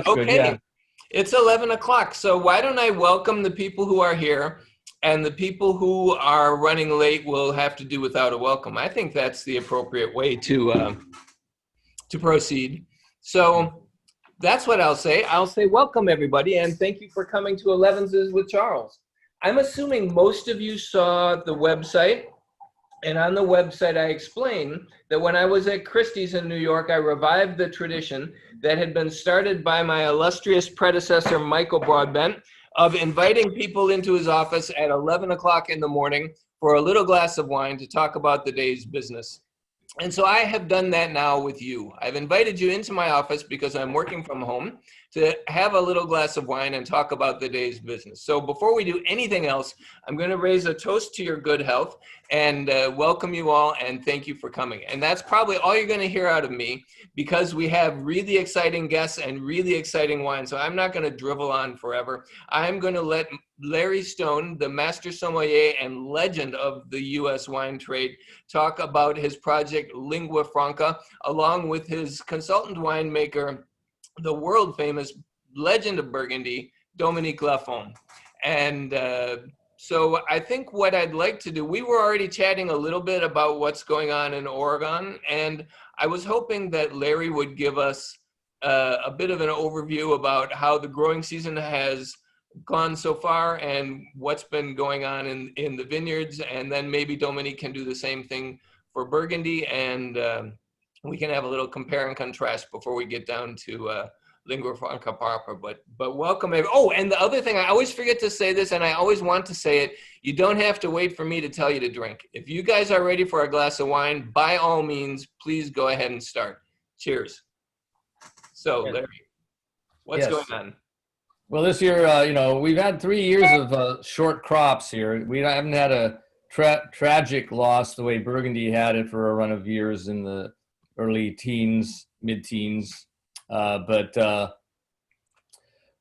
that's good, Okay. yeah. It's 11 o'clock. So why don't I welcome the people who are here, and the people who are running late will have to do without a welcome. I think that's the appropriate way to proceed. So that's what I'll say. I'll say welcome, everybody, and thank you for coming to Elevenses with Charles. I'm assuming most of you saw the website, and on the website I explain that when I was at Christie's in New York, I revived the tradition that had been started by my illustrious predecessor, Michael Broadbent, of inviting people into his office at 11 o'clock in the morning for a little glass of wine to talk about the day's business. And so I have done that now with you. I've invited you into my office because I'm working from home to have a little glass of wine and talk about the day's business. So before we do anything else, I'm going to raise a toast to your good health and welcome you all and thank you for coming. And that's probably all you're going to hear out of me because we have really exciting guests and really exciting wine. So I'm not going to drivel on forever. I'm going to let Larry Stone, the master sommelier and legend of the U.S. wine trade, talk about his project Lingua Franca, along with his consultant winemaker, the world famous legend of Burgundy, Dominique Lafon. And so I think what I'd like to do, we were already chatting a little bit about what's going on in Oregon, and I was hoping that Larry would give us a bit of an overview about how the growing season has gone so far and what's been going on in the vineyards, and then maybe Dominique can do the same thing for Burgundy, and we can have a little compare and contrast before we get down to Lingua Franca proper. But welcome. Oh, and the other thing, I always forget to say this, and I always want to say it, you don't have to wait for me to tell you to drink. If you guys are ready for a glass of wine, by all means, please go ahead and start. Cheers. So, Larry, what's going on? Well, this year, we've had 3 years of short crops here. We haven't had a tragic loss the way Burgundy had it for a run of years in the early teens, mid-teens. But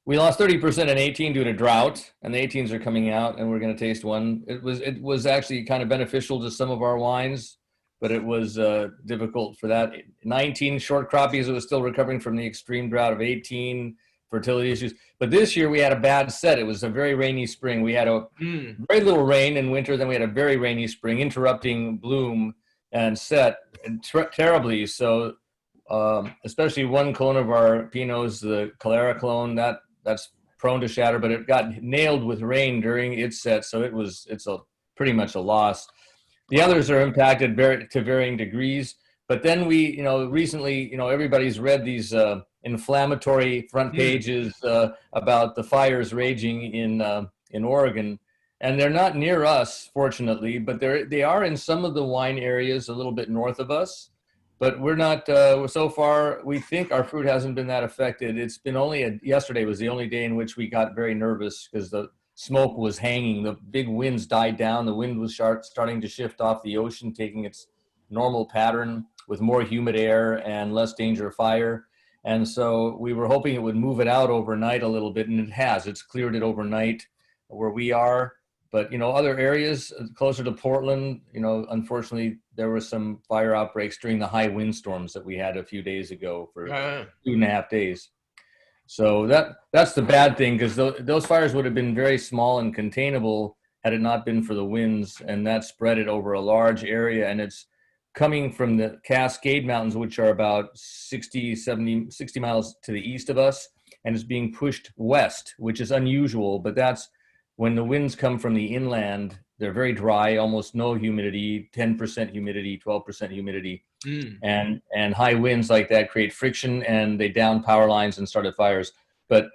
we lost 30% in 18 due to drought, and the 18s are coming out, and we're going to taste one. It was actually kind of beneficial to some of our wines, but it was difficult for that. 19 short croppies, it was still recovering from the extreme drought of 18. Fertility issues. But this year we had a bad set. It was a very rainy spring. We had a very little rain in winter. Then we had a very rainy spring, interrupting bloom and set and terribly. So especially one clone of our Pinots, the Calera clone, that's prone to shatter, but it got nailed with rain during its set. So it's pretty much a loss. The others are impacted to varying degrees. But then we, recently, everybody's read these inflammatory front pages about the fires raging in Oregon, and they're not near us, fortunately, but they are in some of the wine areas a little bit north of us. But we're not so far. We think our fruit hasn't been that affected. It's been yesterday was the only day in which we got very nervous because the smoke was hanging. The big winds died down. The wind was starting to shift off the ocean, taking its normal pattern with more humid air and less danger of fire. And so we were hoping it would move it out overnight a little bit, and it has. It's cleared it overnight where we are. But, other areas closer to Portland, unfortunately, there were some fire outbreaks during the high windstorms that we had a few days ago for 2.5 days. So that's the bad thing, because those fires would have been very small and containable had it not been for the winds, and that spread it over a large area. And it's coming from the Cascade Mountains, which are about 60 miles to the east of us, and it's being pushed west, which is unusual, but that's when the winds come from the inland. They're very dry, almost no humidity, 10% humidity, 12% humidity, and high winds like that create friction, and they down power lines and started fires. But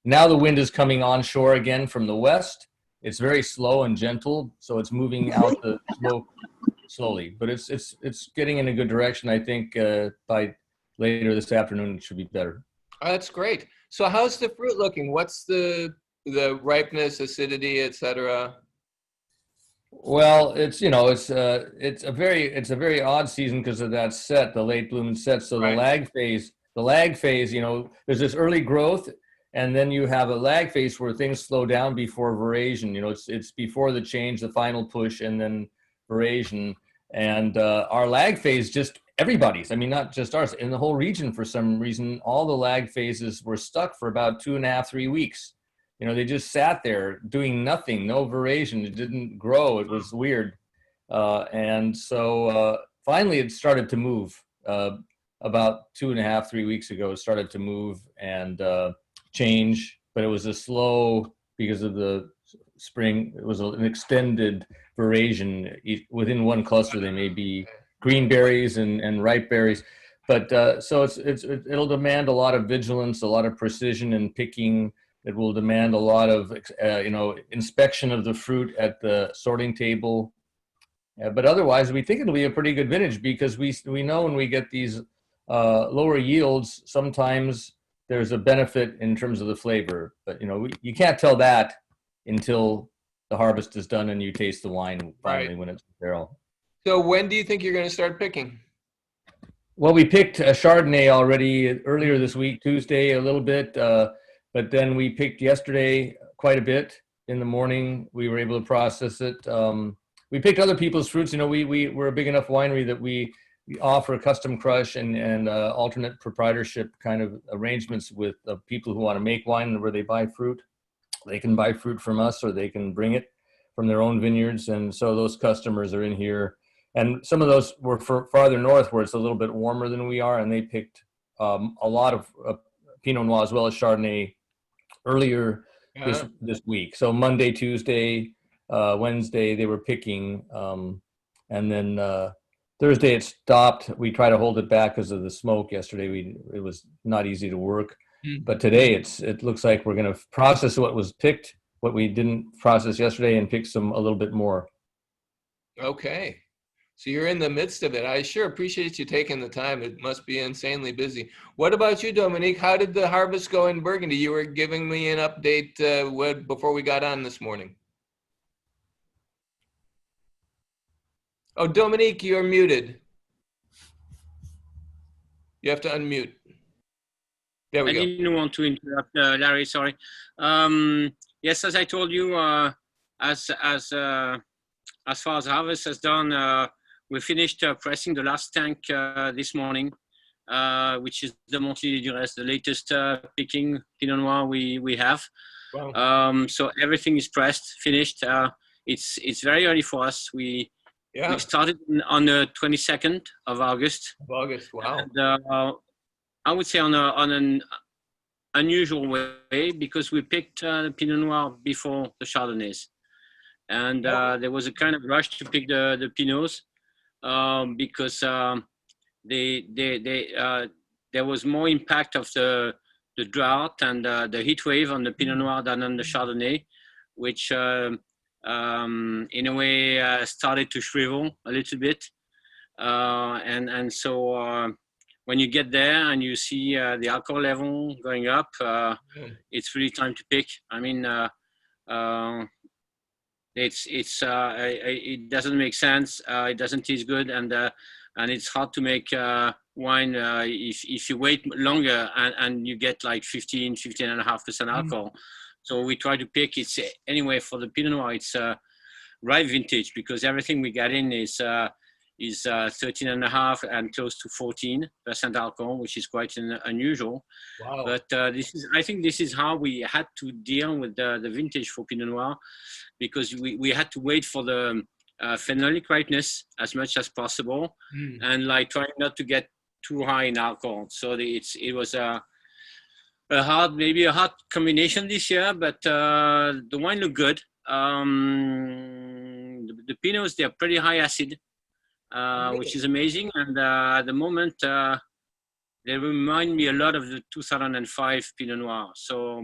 now the wind is coming onshore again from the west. It's very slow and gentle, so it's moving out the smoke slowly, but it's getting in a good direction. I think by later this afternoon it should be better. Oh, that's great. So how's the fruit looking? What's the ripeness, acidity, etc.? Well, it's a very odd season because of that set, the late bloom set. So the lag phase, there's this early growth, and then you have a lag phase where things slow down before veraison. It's before the change, the final push, and then veraison. And our lag phase just everybody's. I mean, not just ours. In the whole region, for some reason, all the lag phases were stuck for about 2.5, 3 weeks. You know, they just sat there doing nothing, no veraison. It didn't grow. It was weird. And so finally it started to move. About 2.5, 3 weeks ago, it started to move and change, but it was a slow, because of the spring, it was an extended veraison. Within one cluster, they may be green berries and ripe berries. But so it'll demand a lot of vigilance, a lot of precision in picking. It will demand a lot of inspection of the fruit at the sorting table. But otherwise, we think it'll be a pretty good vintage, because we know when we get these lower yields, sometimes there's a benefit in terms of the flavor. But you can't tell that until the harvest is done and you taste the wine finally when it's in barrel. So when do you think you're going to start picking? Well, we picked a Chardonnay already earlier this week, Tuesday, a little bit, but then we picked yesterday quite a bit in the morning. We were able to process it. We picked other people's fruits. We're a big enough winery that we offer custom crush and alternate proprietorship kind of arrangements with people who want to make wine, where they buy fruit. They can buy fruit from us, or they can bring it from their own vineyards. And so those customers are in here. And some of those were farther north, where it's a little bit warmer than we are, and they picked a lot of Pinot Noir as well as Chardonnay earlier this week. So Monday, Tuesday, Wednesday, they were picking, and then Thursday it stopped. We tried to hold it back because of the smoke yesterday. It was not easy to work, but today it looks like we're going to process what was picked, what we didn't process yesterday, and pick a little bit more. Okay. So you're in the midst of it. I sure appreciate you taking the time. It must be insanely busy. What about you, Dominique? How did the harvest go in Burgundy? You were giving me an update before we got on this morning. Oh, Dominique, you're muted. You have to unmute. There we go. I didn't want to interrupt, Larry, sorry. Yes, as I told you, as far as harvest has done, we finished pressing the last tank this morning, which is the Montier du Reste, the latest picking Pinot Noir we have. Wow. So everything is pressed, finished. It's very early for us. We started on the 22nd of August. Wow. And, I would say on an unusual way, because we picked the Pinot Noir before the Chardonnays. And there was a kind of rush to pick the Pinots because there was more impact of the drought and the heat wave on the Pinot Noir than on the Chardonnay, which in a way started to shrivel a little bit. And so when you get there and you see the alcohol level going up, it's really time to pick. I mean, it doesn't make sense. It doesn't taste good, and it's hard to make wine if you wait longer and you get like 15.5% alcohol. So we try to pick. It's anyway for the Pinot Noir. It's rye vintage, because everything we get in is 13.5 and close to 14% alcohol, which is quite unusual. Wow. But I think this is how we had to deal with the vintage for Pinot Noir, because we had to wait for the phenolic ripeness as much as possible, and like trying not to get too high in alcohol. So it was maybe a hard combination this year, but the wine looked good. The Pinots, they're pretty high acid. Which is amazing, and at the moment they remind me a lot of the 2005 Pinot Noir. So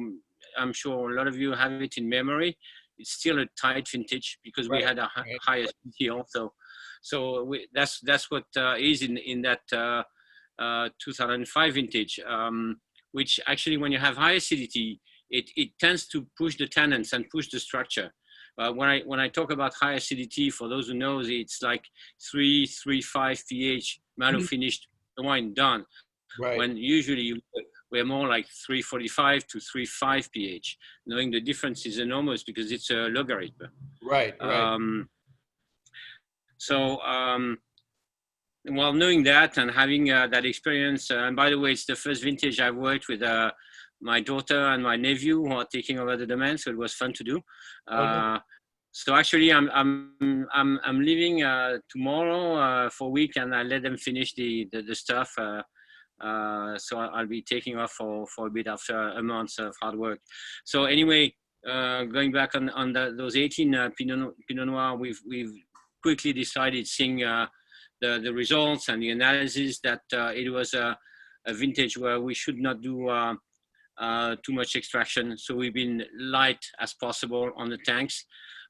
I'm sure a lot of you have it in memory. It's still a tight vintage, because we had a high acidity also. So that's what is in that 2005 vintage, which actually, when you have high acidity, it tends to push the tannins and push the structure. When I talk about high acidity, for those who know, it's like 3.5 pH, malo finished wine done. Right. When usually we're more like 3.45 to 3.5 pH. Knowing the difference is enormous, because it's a logarithm. Right. well, knowing that and having that experience, and by the way, it's the first vintage I've worked with my daughter and my nephew who are taking over the domain, so it was fun to do. So actually, I'm leaving tomorrow for a week, and I let them finish the stuff. So I'll be taking off for a bit after a month of hard work. So anyway, going back on those 18 Pinot Noir, we've quickly decided, seeing the results and the analysis, that it was a vintage where we should not do too much extraction. So we've been light as possible on the tanks.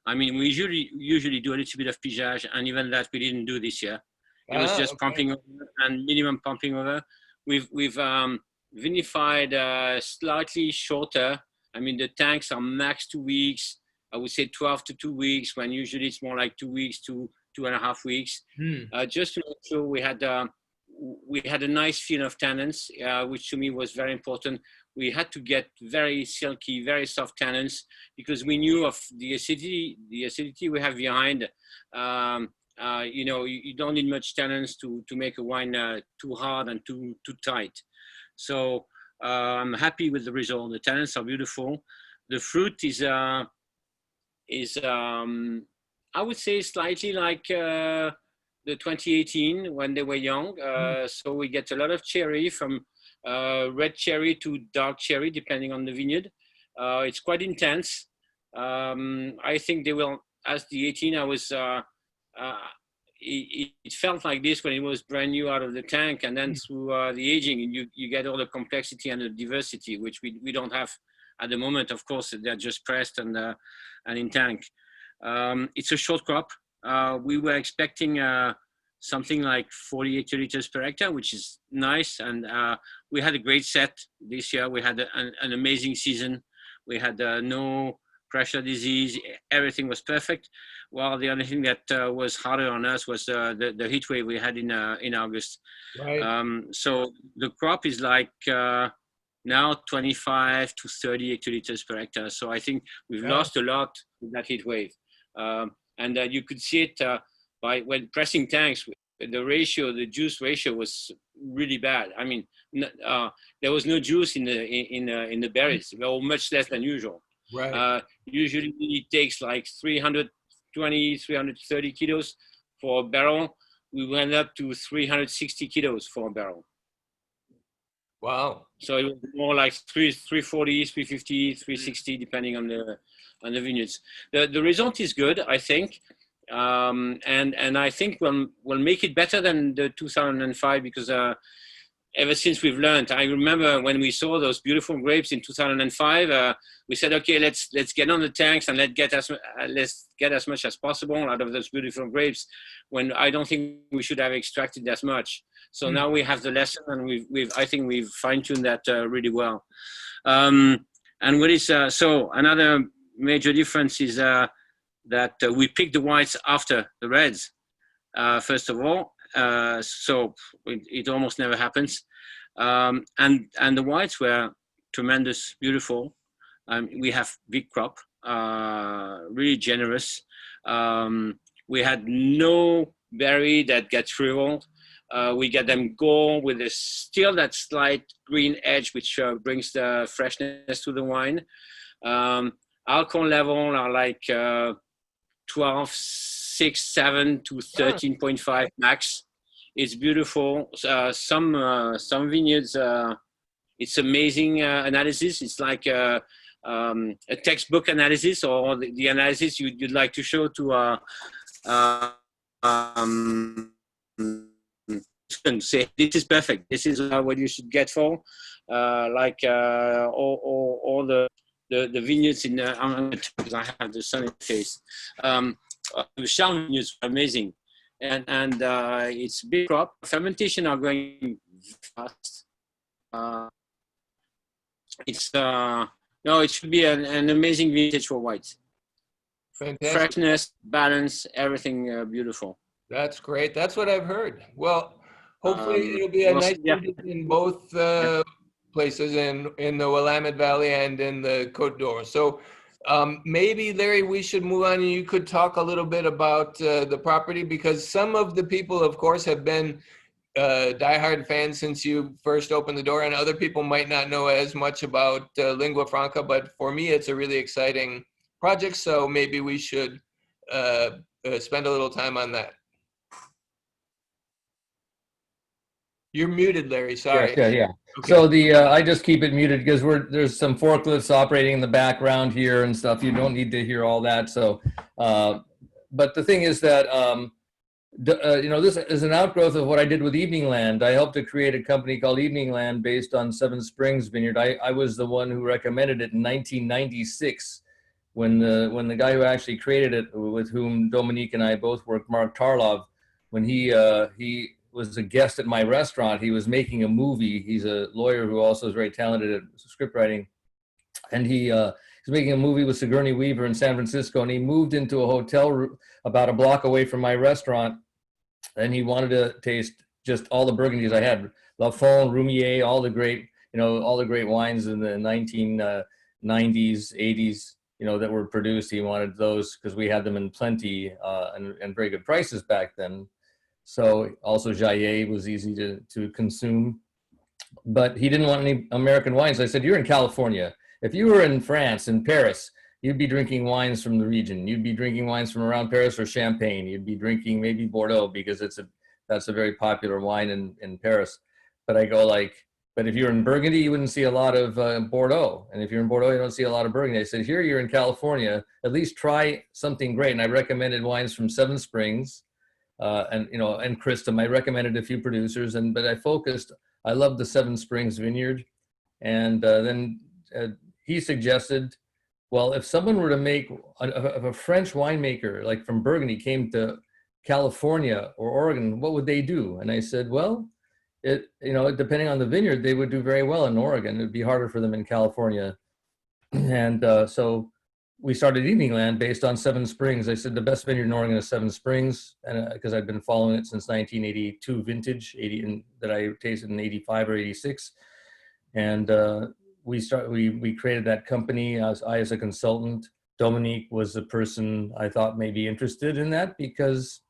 I mean, we usually do a little bit of pigeage, and even that we didn't do this year. It was just pumping over and minimum pumping over. We've vinified slightly shorter. I mean, the tanks are max 2 weeks. I would say 12 to 2 weeks, when usually it's more like 2 weeks to 2.5 weeks. Just to make sure we had a nice feel of tannins, which to me was very important. We had to get very silky, very soft tannins, because we knew of the acidity we have behind. You know, you don't need much tannins to make a wine too hard and too tight. So I'm happy with the result. The tannins are beautiful. The fruit is I would say slightly like the 2018 when they were young. So we get a lot of cherry, from red cherry to dark cherry, depending on the vineyard. It's quite intense. I think they will, as the 18, I was, it felt like this when it was brand new out of the tank, and then through the aging, you get all the complexity and the diversity, which we don't have at the moment. Of course, they're just pressed and in tank. It's a short crop. We were expecting something like 40 hectoliters per hectare, which is nice. And we had a great set this year. We had an amazing season. We had no pressure disease. Everything was perfect. Well, the only thing that was harder on us was the heat wave we had in August. Right. So the crop is like now 25 to 30 hectoliters per hectare. So I think we've lost a lot with that heat wave. And you could see it by when pressing tanks, the juice ratio was really bad. I mean, there was no juice in the berries, or much less than usual. Right. Usually it takes like 320, 330 kilos for a barrel. We went up to 360 kilos for a barrel. Wow. So it was more like 340, 350, 360, depending on the vineyards. The result is good, I think. And I think we'll make it better than the 2005, because ever since we've learned. I remember when we saw those beautiful grapes in 2005, we said, okay, let's get on the tanks and let's get as much as possible out of those beautiful grapes, when I don't think we should have extracted as much. So now we have the lesson, and I think we've fine-tuned that really well. And what is so another major difference is that we pick the whites after the reds, first of all. So it almost never happens. And the whites were tremendous, beautiful. We have big crop, really generous. We had no berry that gets shriveled. We get them gold with still that slight green edge, which brings the freshness to the wine. Alcohol level are like 12, 6, 7 to 13.5 max. It's beautiful. Some vineyards, it's amazing analysis. It's like a textbook analysis, or the analysis you'd like to show to say this is perfect. This is what you should get for. Like all the vineyards in because I have the sun in the face. The Chardonnay vineyards are amazing, and it's big crop. Fermentation are going fast. It should be an amazing vintage for whites. Fantastic. Freshness, balance, everything beautiful. That's great. That's what I've heard. Well, hopefully it'll be a nice vintage in both places, in the Willamette Valley and in the Côte d'Or. So Maybe, Larry, we should move on and you could talk a little bit about the property, because some of the people, of course, have been diehard fans since you first opened the door, and other people might not know as much about Lingua Franca, but for me, it's a really exciting project, so maybe we should spend a little time on that. You're muted, Larry, sorry. Yeah. Okay. So I just keep it muted because there's some forklifts operating in the background here and stuff. You don't need to hear all that. So, but the thing is that, this is an outgrowth of what I did with Evening Land. I helped to create a company called Evening Land based on Seven Springs Vineyard. I was the one who recommended it in 1996 when the guy who actually created it, with whom Dominique and I both worked, Mark Tarlov, when he was a guest at my restaurant. He was making a movie. He's a lawyer who also is very talented at script writing. And he was making a movie with Sigourney Weaver in San Francisco, and he moved into a hotel room about a block away from my restaurant, and he wanted to taste just all the Burgundies I had. Lafon, Roumier, all the great wines in the 1990s, 80s, that were produced. He wanted those because we had them in plenty and very good prices back then. So also Jaillet was easy to consume, but he didn't want any American wines. I said, you're in California. If you were in France, in Paris, you'd be drinking wines from the region. You'd be drinking wines from around Paris or Champagne. You'd be drinking maybe Bordeaux, because that's a very popular wine in Paris. But I go but if you're in Burgundy, you wouldn't see a lot of Bordeaux. And if you're in Bordeaux, you don't see a lot of Burgundy. I said, here you're in California, at least try something great. And I recommended wines from Seven Springs, and Christum. I recommended a few producers, but I loved the Seven Springs Vineyard. And then he suggested, well, if someone were to make a French winemaker, like from Burgundy, came to California or Oregon, what would they do? And I said, well, depending on the vineyard, they would do very well in Oregon. It'd be harder for them in California. And so we started Evening Land based on Seven Springs. I said the best vineyard in Oregon is Seven Springs, and because I'd been following it since 1982 vintage, that I tasted in 85 or 86. And we created that company as a consultant. Dominique was the person I thought may be interested in that because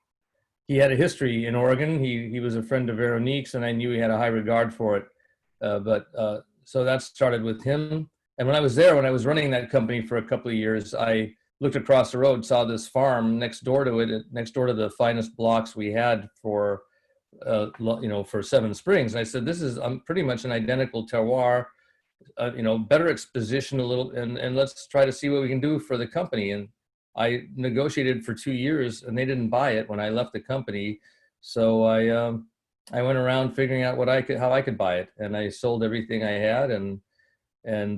he had a history in Oregon. He was a friend of Veronique's, and I knew he had a high regard for it. So that started with him. And when I was there, when I was running that company for a couple of years, I looked across the road, saw this farm next door to it, next door to the finest blocks we had for Seven Springs. And I said, this is pretty much an identical terroir, better exposition a little, and let's try to see what we can do for the company. And I negotiated for 2 years, and they didn't buy it when I left the company. So I went around figuring out how I could buy it, and I sold everything I had, and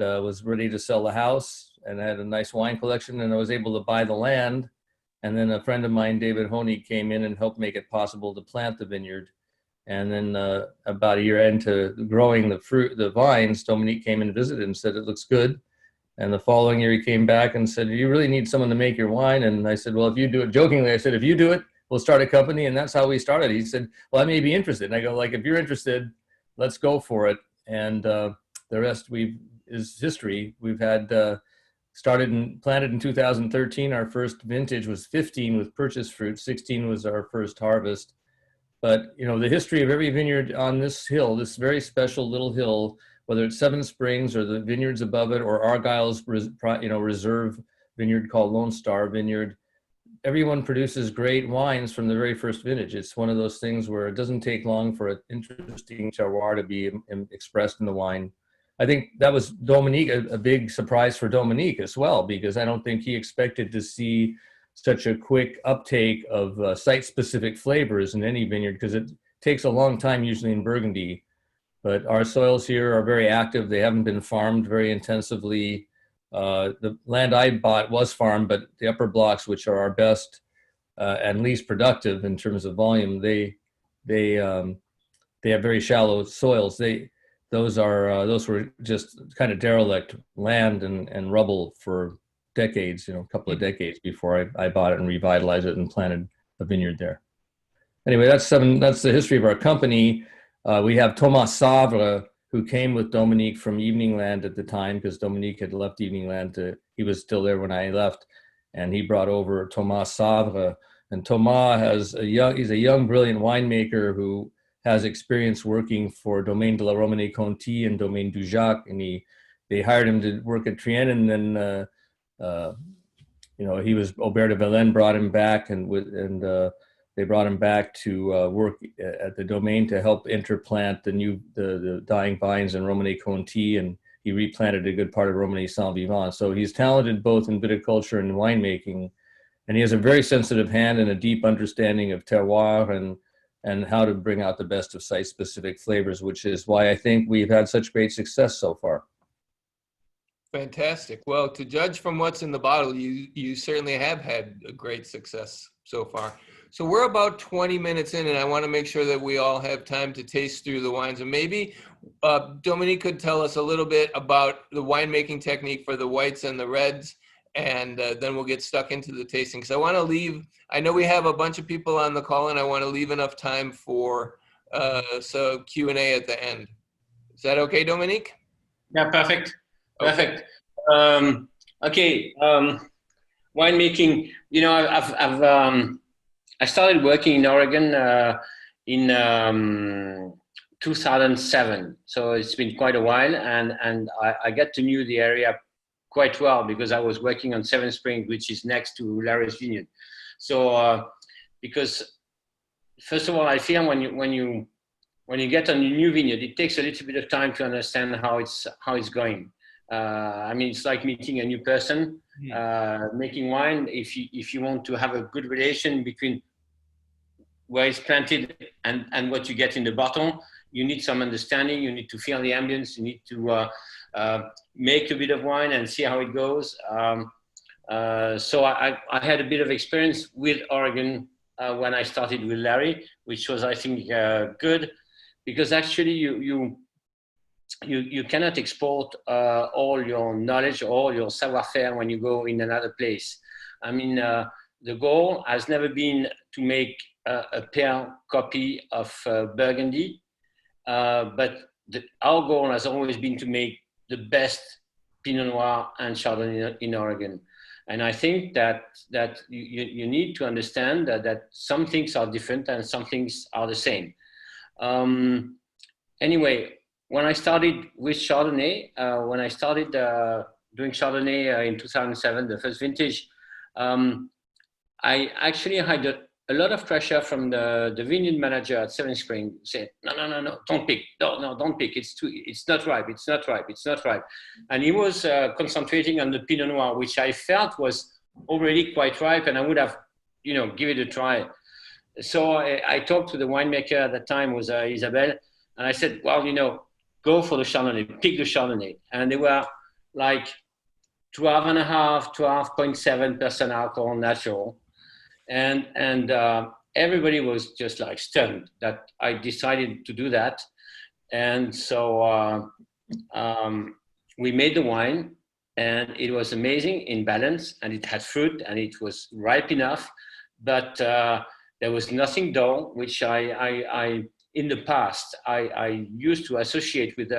was ready to sell the house, and I had a nice wine collection, and I was able to buy the land. And then a friend of mine, David Honig, came in and helped make it possible to plant the vineyard. And then about a year into growing the vines, Dominique came and visited and said, it looks good. And the following year he came back and said, you really need someone to make your wine. And I said, well, if you do it, jokingly, I said, if you do it, we'll start a company. And that's how we started. He said, well, I may be interested. And I go, if you're interested, let's go for it. And the rest is history. We've had started and planted in 2013. Our first vintage was 15 with purchase fruit. 16 was our first harvest. But the history of every vineyard on this hill, this very special little hill, whether it's Seven Springs or the vineyards above it, or Argyle's reserve vineyard called Lone Star Vineyard, everyone produces great wines from the very first vintage. It's one of those things where it doesn't take long for an interesting terroir to be expressed in the wine. I think that was Dominique, a big surprise for Dominique as well, because I don't think he expected to see such a quick uptake of site-specific flavors in any vineyard, because it takes a long time usually in Burgundy. But our soils here are very active. They haven't been farmed very intensively. The land I bought was farmed, but the upper blocks, which are our best and least productive in terms of volume, they have very shallow soils. Those were just kind of derelict land and rubble for decades, a couple of decades before I bought it and revitalized it and planted a vineyard there. Anyway, that's the history of our company. We have Thomas Savre, who came with Dominique from Evening Land at the time, because Dominique had left Evening Land. He was still there when I left, and he brought over Thomas Savre. And Thomas he's a young, brilliant winemaker who has experience working for Domaine de la Romanée Conti and Domaine du Jacques, and they hired him to work at Trienne, and then he was Aubert de Valenne brought him back, and they brought him back to work at the Domaine to help interplant the dying vines in Romanée Conti, and he replanted a good part of Romanée Saint Vivant. So he's talented both in viticulture and winemaking, and he has a very sensitive hand and a deep understanding of terroir and how to bring out the best of site-specific flavors, which is why I think we've had such great success so far. Fantastic. Well, to judge from what's in the bottle, you certainly have had a great success so far. So we're about 20 minutes in, and I want to make sure that we all have time to taste through the wines. And maybe Dominique could tell us a little bit about the winemaking technique for the whites and the reds, and then we'll get stuck into the tasting. Because I know we have a bunch of people on the call, and I want to leave enough time for some Q&A at the end. Is that okay, Dominique? Yeah, perfect. Perfect. Okay. Winemaking. You know, I started working in Oregon in 2007, so it's been quite a while, and I got to know the area quite well because I was working on Seven Springs, which is next to Larry's Vineyard. So because first of all, I feel when you get on a new vineyard, it takes a little bit of time to understand how it's going. I mean, it's like meeting a new person. Making wine, if you want to have a good relation between where it's planted and what you get in the bottle, you need some understanding. You need to feel the ambience. You need to make a bit of wine and see how it goes. So I had a bit of experience with Oregon when I started with Larry, which was, I think, good, because actually you cannot export all your knowledge, all your savoir-faire when you go in another place. I mean, the goal has never been to make a pale copy of Burgundy, but our goal has always been to make the best Pinot Noir and Chardonnay in Oregon. And I think that you need to understand that some things are different and some things are the same. Anyway, when I started with Chardonnay, when I started doing Chardonnay in 2007, the first vintage, I actually had a lot of pressure from the vineyard manager at Seven Springs. Said, no, don't pick, no, don't pick. It's not ripe. And he was concentrating on the Pinot Noir, which I felt was already quite ripe, and I would have, give it a try. So I talked to the winemaker at that time, was Isabelle, and I said, well, go for the Chardonnay, pick the Chardonnay. And they were like 12.5, 12.7% alcohol natural. And everybody was just like stunned that I decided to do that. And so we made the wine, and it was amazing in balance, and it had fruit, and it was ripe enough, but there was nothing dull, which I in the past, I used to associate with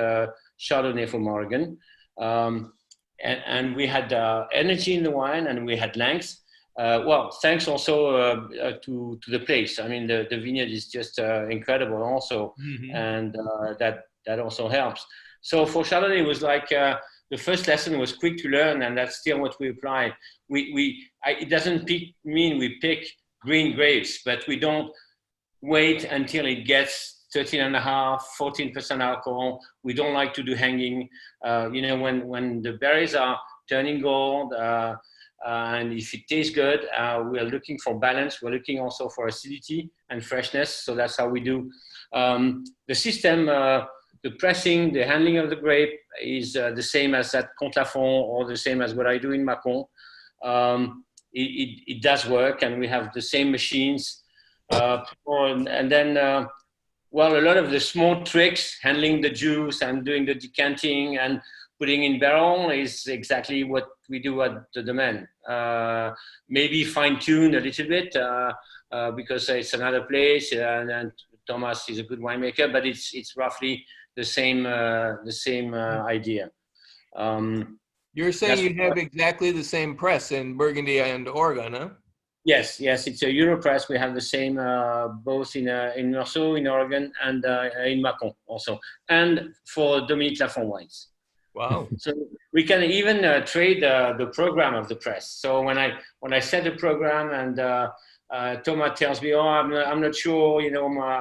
Chardonnay from Oregon. And we had energy in the wine, and we had length. Well, thanks also to the place. I mean, the vineyard is just incredible also, and that also helps. So for Chardonnay, it was like the first lesson was quick to learn, and that's still what we apply. It doesn't mean we pick green grapes, but we don't wait until it gets 13.5, 14% alcohol. We don't like to do hanging. When the berries are turning gold, and if it tastes good, we are looking for balance. We're looking also for acidity and freshness. So that's how we do. The system, the pressing, the handling of the grape is the same as at Comte Lafon, or the same as what I do in Macon. It does work, and we have the same machines. And then, a lot of the small tricks, handling the juice and doing the decanting and putting in barrel is exactly what we do at the Domaine. Maybe fine tune a little bit because it's another place, and Thomas is a good winemaker, but it's roughly the same idea. You're saying you have exactly the same press in Burgundy and Oregon, huh? Yes, it's a Europress. We have the same both in Meursault, in Oregon, and in Mâcon also, and for Dominique Lafon wines. Wow. So we can even trade the program of the press. So when I set the program and Thomas tells me, oh, I'm not sure,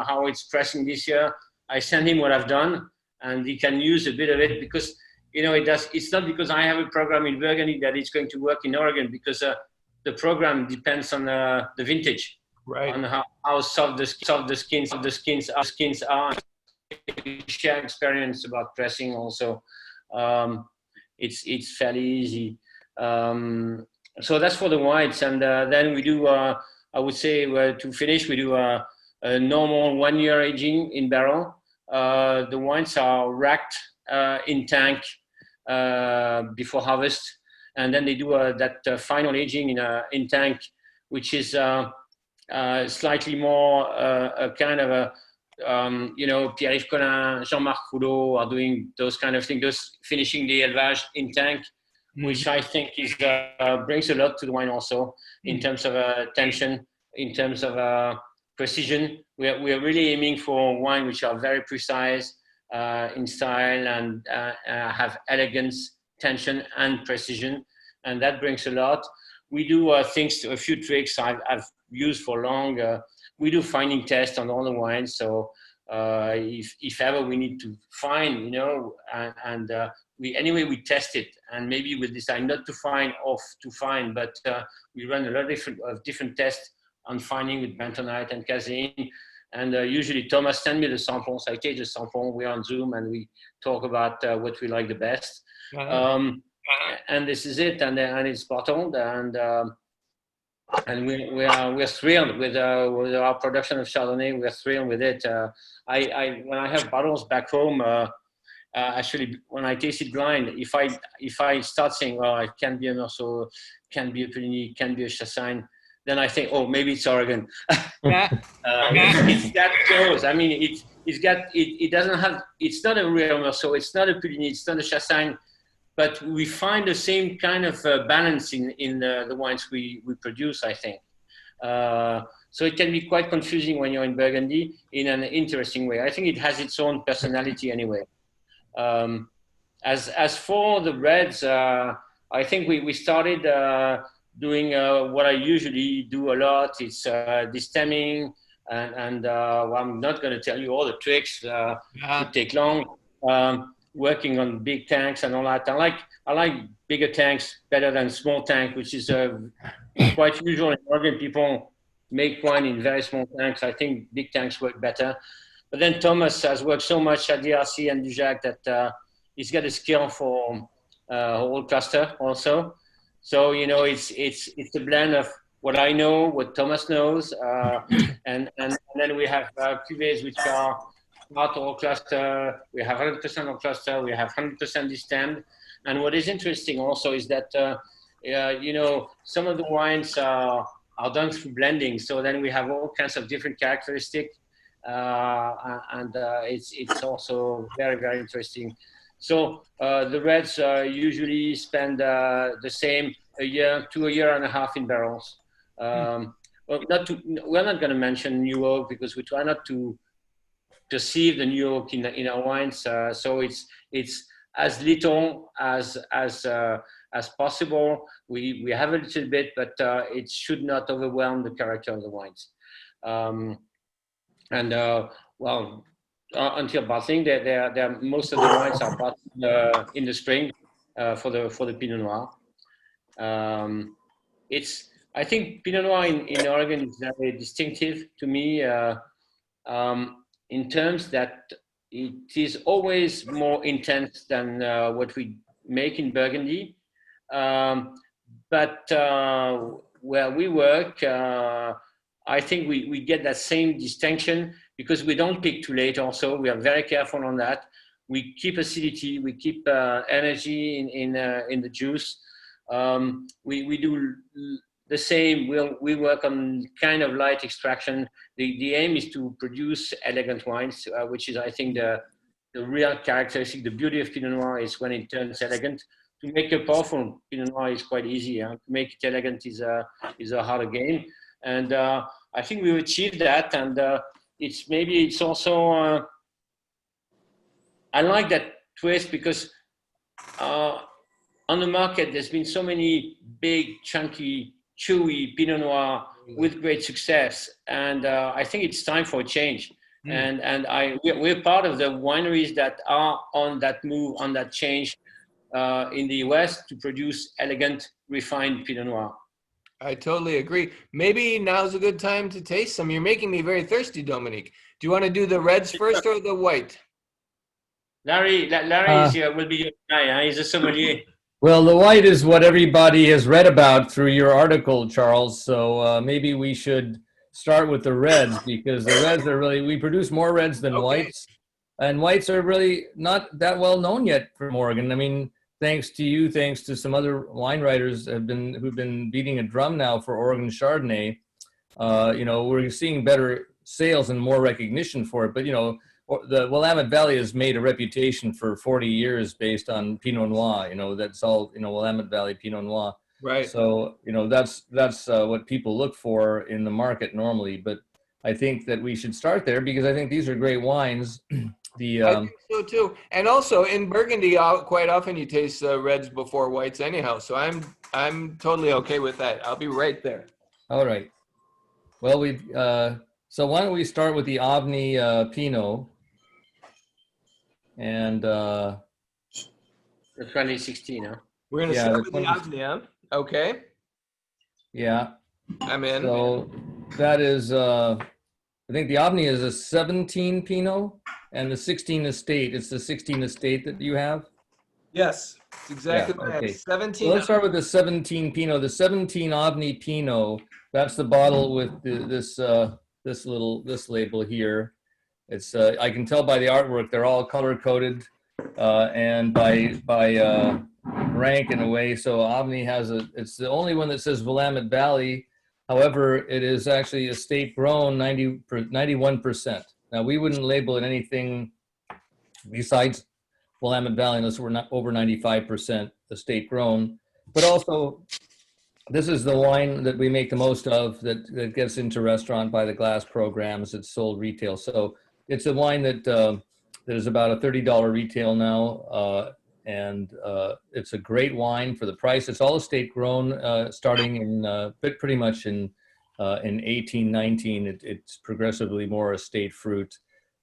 how it's pressing this year, I send him what I've done, and he can use a bit of it because it's not because I have a program in Burgundy that it's going to work in Oregon, because the program depends on the vintage, right? On how soft the skins are. Share experience about pressing also. It's fairly easy. So that's for the whites, and then we do. I would say to finish, we do a normal 1 year aging in barrel. The wines are racked in tank before harvest, and then they do that final aging in tank, which is slightly more a kind of a Pierre-Yves Collin, Jean-Marc Rouleau are doing those kind of things, those finishing the élevage in tank, which I think is brings a lot to the wine also in terms of tension, in terms of precision. We are really aiming for wine which are very precise in style and have elegance, tension, and precision, and that brings a lot. We do a few tricks I've used for long. We do finding tests on all the wines. So if ever we need to find, we test it, and maybe we'll decide not to find or to find, but we run a lot of different tests on finding with bentonite and casein. And usually Thomas sends me the samples. I take the sample, we're on Zoom, and we talk about what we like the best. And this is it, and it's bottled, and we're thrilled with our production of Chardonnay. We're thrilled with it. When I have bottles back home, actually when I taste it blind, if I start saying, well, it can be a Meursault, can be a Pinot, can be a Chassagne, then I think, oh, maybe it's Oregon. It's that close. I mean, it doesn't have. It's not a real Meursault. It's not a Pinot. It's not a Chassagne. But we find the same kind of balance in the wines we produce, I think. So it can be quite confusing when you're in Burgundy in an interesting way. I think it has its own personality anyway. As for the reds, I think we started doing what I usually do a lot. It's destemming, and well, I'm not going to tell you all the tricks. It would take long. Working on big tanks and all that. I like bigger tanks better than small tank, which is quite usual in Oregon. People make wine in very small tanks. I think big tanks work better. But then Thomas has worked so much at DRC and Dujac that he's got a skill for whole cluster also. So it's a blend of what I know, what Thomas knows, and then we have cuvées which are not all cluster. We have 100% all cluster. We have 100% destemmed. And what is interesting also is that some of the wines are done through blending. So then we have all kinds of different characteristics, and it's also very, very interesting. So the reds usually spend the same a year to a year and a half in barrels. Well, we're not going to mention New Oak because we try not to perceive the New Oak in our wines. So it's as little as possible. We have a little bit, but it should not overwhelm the character of the wines. Well, until bottling, most of the wines are bottled in the spring for the Pinot Noir. I think Pinot Noir in Oregon is very distinctive to me in terms that it is always more intense than what we make in Burgundy. But where we work, I think we get that same distinction because we don't pick too late also. We are very careful on that. We keep acidity, we keep energy in the juice. We do the same. We work on kind of light extraction. The aim is to produce elegant wines, which is, I think, the real characteristic. The beauty of Pinot Noir is when it turns elegant. To make a powerful Pinot Noir is quite easy. To make it elegant is a harder game. And I think we've achieved that. And it's also, I like that twist because on the market, there's been so many big, chunky, chewy Pinot Noir with great success. And I think it's time for a change. And we're part of the wineries that are on that move, on that change in the US to produce elegant, refined Pinot Noir. I totally agree. Maybe now's a good time to taste some. You're making me very thirsty, Dominique. Do you want to do the reds first or the white? Larry will be your guy. Huh? He's a sommelier. Well, the white is what everybody has read about through your article, Charles. So maybe we should start with the reds, because the reds are really, we produce more reds than whites. And whites are really not that well known yet from Oregon. I mean, thanks to you, thanks to some other wine writers who've been beating a drum now for Oregon Chardonnay. We're seeing better sales and more recognition for it. But, the Willamette Valley has made a reputation for 40 years based on Pinot Noir. That's all, Willamette Valley Pinot Noir. Right. So, that's what people look for in the market normally. But I think that we should start there because I think these are great wines. I think so too. And also in Burgundy, quite often you taste reds before whites anyhow. So I'm totally okay with that. I'll be right there. All right. Well, so why don't we start with the Avni Pinot? And the 2016, huh? We're going to start with the Avni, huh? Okay. Yeah. I'm in. So that is, I think the Avni is a 17 Pinot and the 16 estate. It's the 16 estate that you have? Yes, it's exactly what I have. 17. So let's start with the 17 Pinot. The 17 Avni Pinot, that's the bottle with this label here. It's I can tell by the artwork they're all color coded and by rank in a way. So Avni it's the only one that says Willamette Valley. However, it is actually estate grown 91%. Now we wouldn't label it anything besides Willamette Valley unless we're not over 95% estate grown. But also, this is the wine that we make the most of that gets into restaurant by the glass programs. It's sold retail. So it's a wine that is about a $30 retail now. And it's a great wine for the price. It's all estate grown, starting in pretty much in 1819. It's progressively more estate fruit,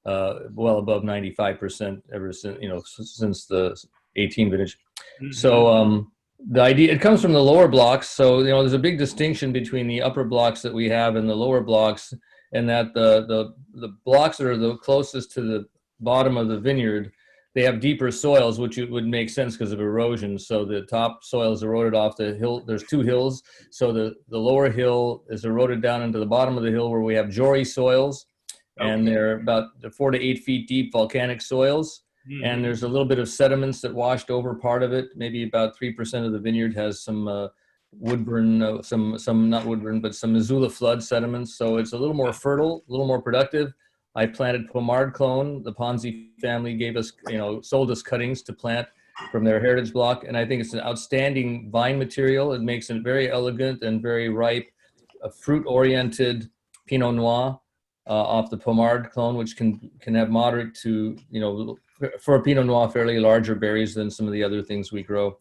well above 95% ever since the 18 vintage. Mm-hmm. So the idea, it comes from the lower blocks. So there's a big distinction between the upper blocks that we have and the lower blocks, and that the blocks that are the closest to the bottom of the vineyard, they have deeper soils, which would make sense because of erosion. So the top soil is eroded off the hill. There's two hills. So the lower hill is eroded down into the bottom of the hill where we have Jory soils. Okay. And they're about 4 to 8 feet deep volcanic soils. Mm-hmm. And there's a little bit of sediments that washed over part of it. Maybe about 3% of the vineyard has some woodburn, some not woodburn, but some Missoula flood sediments. So it's a little more fertile, a little more productive. I planted Pomard clone. The Ponzi family gave us, sold us cuttings to plant from their heritage block. And I think it's an outstanding vine material. It makes it very elegant and very ripe, a fruit-oriented Pinot Noir off the Pomard clone, which can have moderate to, for a Pinot Noir, fairly larger berries than some of the other things we grow.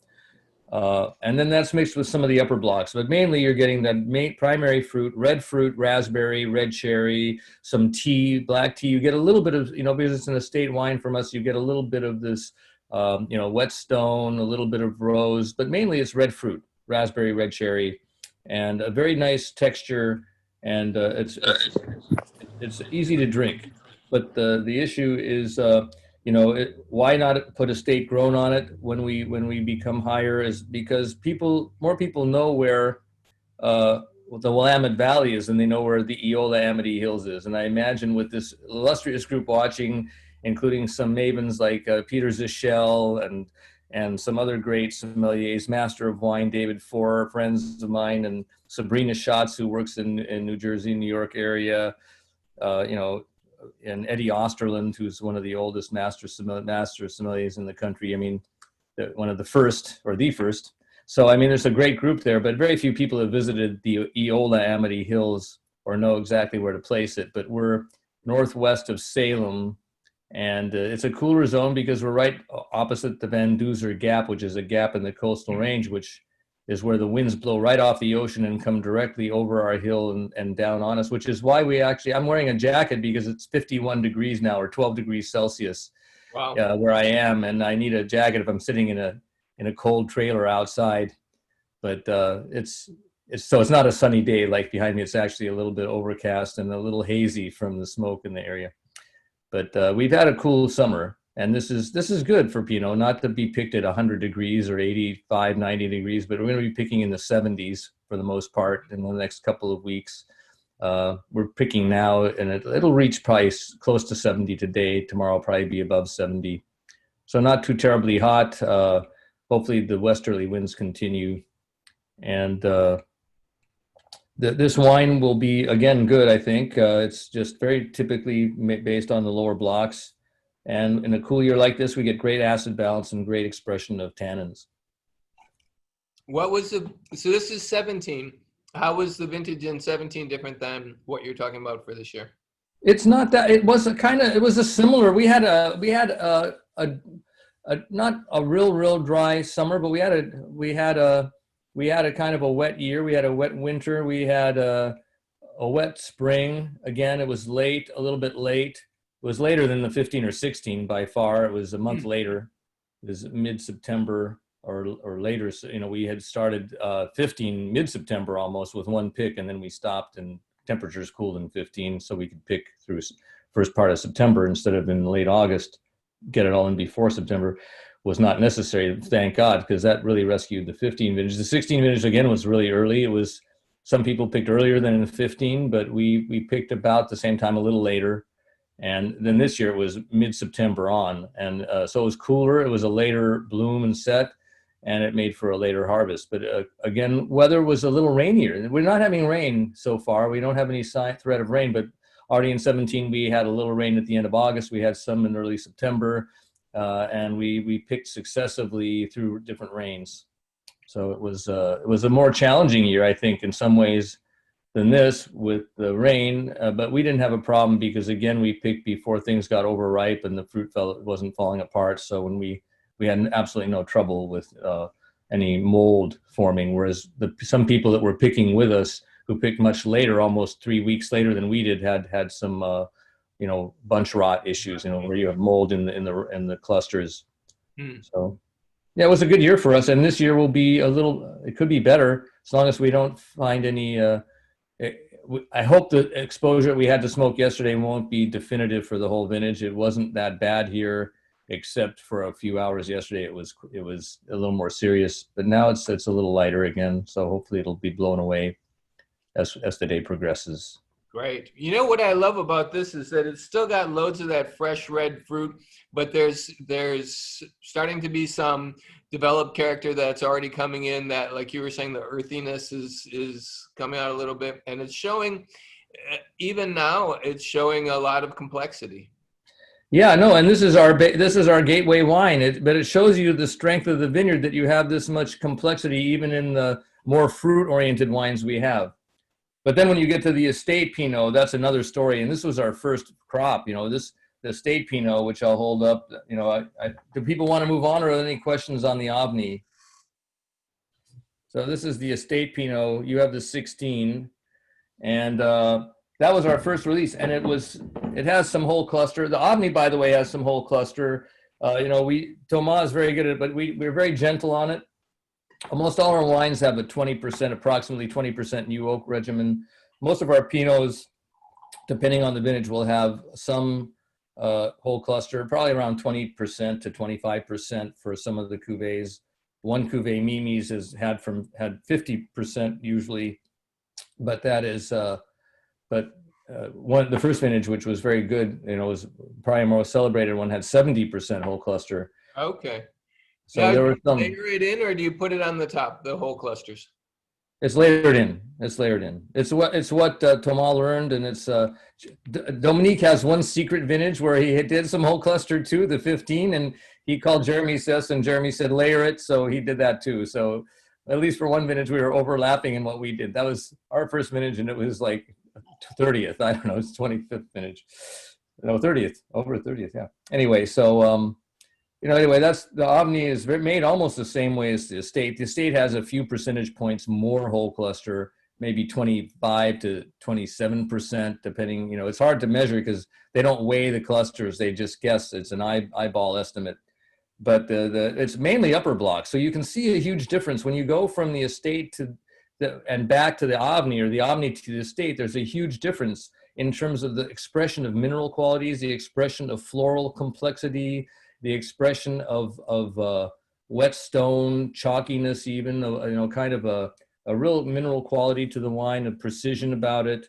And then that's mixed with some of the upper blocks, but mainly you're getting that primary fruit, raspberry, red cherry, some tea, black tea. You get a little bit of, because it's an estate wine from us, you get a little bit of this, whetstone, a little bit of rose, but mainly it's red fruit, raspberry, red cherry, and a very nice texture. And it's easy to drink, but the issue is, why not put estate grown on it when we become higher, is because more people know where the Willamette Valley is, and they know where the Eola Amity Hills is. And I imagine with this illustrious group watching, including some mavens like Peter Zischel and some other great sommeliers, Master of Wine, David Four, friends of mine, and Sabrina Schatz, who works in New Jersey, New York area, you know, and Eddie Osterland, who's one of the oldest master sommeliers in the country. I mean, one of the first, or the first. So, I mean, there's a great group there, but very few people have visited the Eola Amity Hills or know exactly where to place it. But we're northwest of Salem, and it's a cooler zone because we're right opposite the Van Duzer Gap, which is a gap in the coastal range, which is where the winds blow right off the ocean and come directly over our hill and down on us, which is why I'm wearing a jacket because it's 51 degrees now, or 12 degrees Celsius. Wow. Where I am, and I need a jacket if I'm sitting in a cold trailer outside. But it's not a sunny day like behind me. It's actually a little bit overcast and a little hazy from the smoke in the area. But we've had a cool summer, and this is good for Pinot, not to be picked at 100 degrees or 85, 90 degrees, but we're going to be picking in the 70s for the most part in the next couple of weeks. We're picking now, and it'll reach probably close to 70 today. Tomorrow will probably be above 70. So not too terribly hot. Hopefully the westerly winds continue. And this wine will be, again, good, I think. It's just very typically based on the lower blocks. And in a cool year like this, we get great acid balance and great expression of tannins. So this is 17. How was the vintage in 17 different than what you're talking about for this year? It's not that, it was a similar, we had a not a real dry summer, but we had a kind of a wet year. We had a wet winter. We had a wet spring. Again, it was late, a little bit late. It was later than the 15 or 16 by far. It was a month later. It was mid-September or later. So, you know, we had started 15 mid-September almost with one pick, and then we stopped, and temperatures cooled in 15, so we could pick through first part of September instead of in late August. Get it all in before September was not necessary, thank God, because that really rescued the 15 vintage. The 16 vintage, again, was really early. It was, some people picked earlier than in the 15, but we picked about the same time, a little later. And then this year it was mid-September on. And so it was cooler. It was a later bloom and set, and it made for a later harvest. But again, weather was a little rainier. We're not having rain so far. We don't have any threat of rain, but already in 17, we had a little rain at the end of August. We had some in early September, and we picked successively through different rains. So it was a more challenging year, I think, in some ways than this with the rain. But we didn't have a problem because, again, we picked before things got overripe and the fruit wasn't falling apart. So when we had absolutely no trouble with any mold forming, whereas some people that were picking with us who picked much later, almost 3 weeks later than we did, had some bunch rot issues, where you have mold in the clusters. So yeah, it was a good year for us, and this year will be it could be better as long as we don't find any. I hope the exposure we had to smoke yesterday won't be definitive for the whole vintage. It wasn't that bad here, except for a few hours yesterday. It was a little more serious, but now it's a little lighter again. So hopefully it'll be blown away as the day progresses. Great. You know what I love about this is that it's still got loads of that fresh red fruit, but there's starting to be some developed character that's already coming in, that, like you were saying, the earthiness is coming out a little bit, and it's showing, even now, it's showing a lot of complexity. Yeah, no, and this is our gateway wine, but it shows you the strength of the vineyard that you have this much complexity even in the more fruit-oriented wines we have. But then when you get to the estate Pinot, that's another story. And this was our first crop, the estate Pinot, which I'll hold up. Do people want to move on, or are there any questions on the Avni? So this is the estate Pinot. You have the 16, and that was our first release, and it has some whole cluster. The Avni, by the way, has some whole cluster. Thomas is very good at it, but we're very gentle on it. Almost all our wines have approximately 20% new oak regimen. Most of our Pinots, depending on the vintage, will have some whole cluster, probably around 20% to 25% for some of the cuvées. One cuvée, Mimi's, had 50% usually, but that is, the first vintage, which was very good, was probably our most celebrated one, had 70% whole cluster. Okay. So now, there do were you some. layer it in, or do you put it on the top, the whole clusters? It's layered in. It's layered in. It's what Thomas learned, and it's Dominique has one secret vintage where he did some whole cluster too, the 15, and he called Jeremy Sess, and Jeremy said layer it, so he did that too. So at least for one vintage, we were overlapping in what we did. That was our first vintage, and it was like 30th. I don't know, it's 25th vintage. No, 30th, over 30th, yeah. Anyway, so anyway, that's the Avni is made almost the same way as the estate. The estate has a few percentage points more whole cluster, maybe 25 to 27%, depending. It's hard to measure because they don't weigh the clusters; they just guess. It's an eyeball estimate. But it's mainly upper block, so you can see a huge difference when you go from the estate to and back to the Avni, or the Avni to the estate. There's a huge difference in terms of the expression of mineral qualities, the expression of floral complexity, the expression of wet stone, chalkiness, even, kind of a real mineral quality to the wine, a precision about it.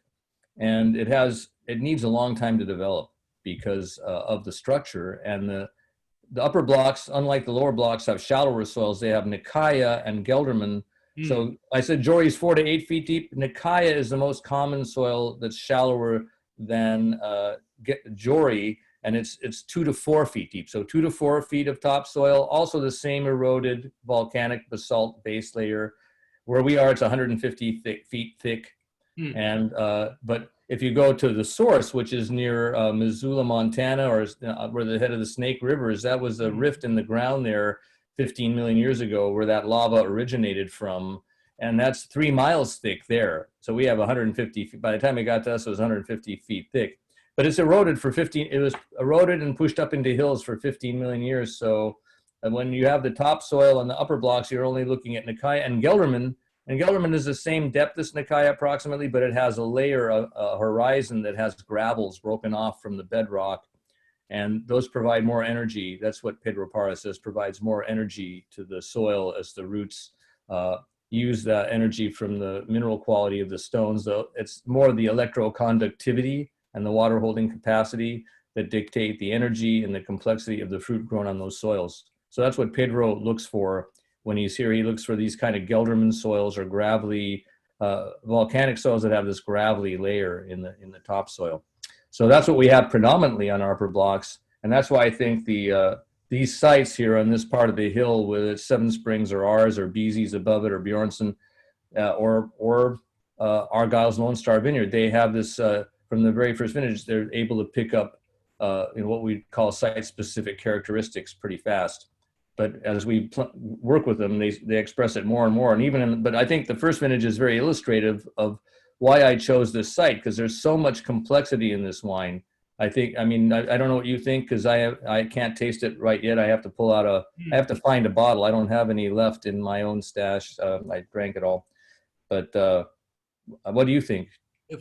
And it needs a long time to develop because of the structure. And the upper blocks, unlike the lower blocks, have shallower soils. They have Nikaya and Gelderman. So I said Jory is 4 to 8 feet deep. Nikaya is the most common soil that's shallower than Jory, and it's 2 to 4 feet deep. So 2 to 4 feet of topsoil, also the same eroded volcanic basalt base layer. Where we are, it's 150 feet thick. And but if you go to the source, which is near Missoula, Montana, or where the head of the Snake River is, that was a rift in the ground there 15 million years ago where that lava originated from. And that's 3 miles thick there. So we have 150 feet. By the time it got to us, it was 150 feet thick. But it's eroded for 15, it was eroded and pushed up into hills for 15 million years. So when you have the topsoil and the upper blocks, you're only looking at Nikaya and Gelderman. And Gelderman is the same depth as Nikaya approximately, but it has a layer, a horizon that has gravels broken off from the bedrock. And those provide more energy. That's what Pedro Parra says, provides more energy to the soil as the roots use that energy from the mineral quality of the stones. Though it's more the electroconductivity and the water holding capacity that dictate the energy and the complexity of the fruit grown on those soils. So that's what Pedro looks for when he's here. He looks for these kind of Gelderman soils or gravelly, volcanic soils that have this gravelly layer in the topsoil. So that's what we have predominantly on our upper blocks. And that's why I think these sites here on this part of the hill, whether it's Seven Springs or ours or Beezy's above it or Bjornson or Argyle's Lone Star Vineyard, they have this, from the very first vintage, they're able to pick up what we call site-specific characteristics pretty fast. But as we work with them, they express it more and more. And even but I think the first vintage is very illustrative of why I chose this site, because there's so much complexity in this wine. I think, I don't know what you think, because I can't taste it right yet. I have to pull out I have to find a bottle. I don't have any left in my own stash. I drank it all. But what do you think,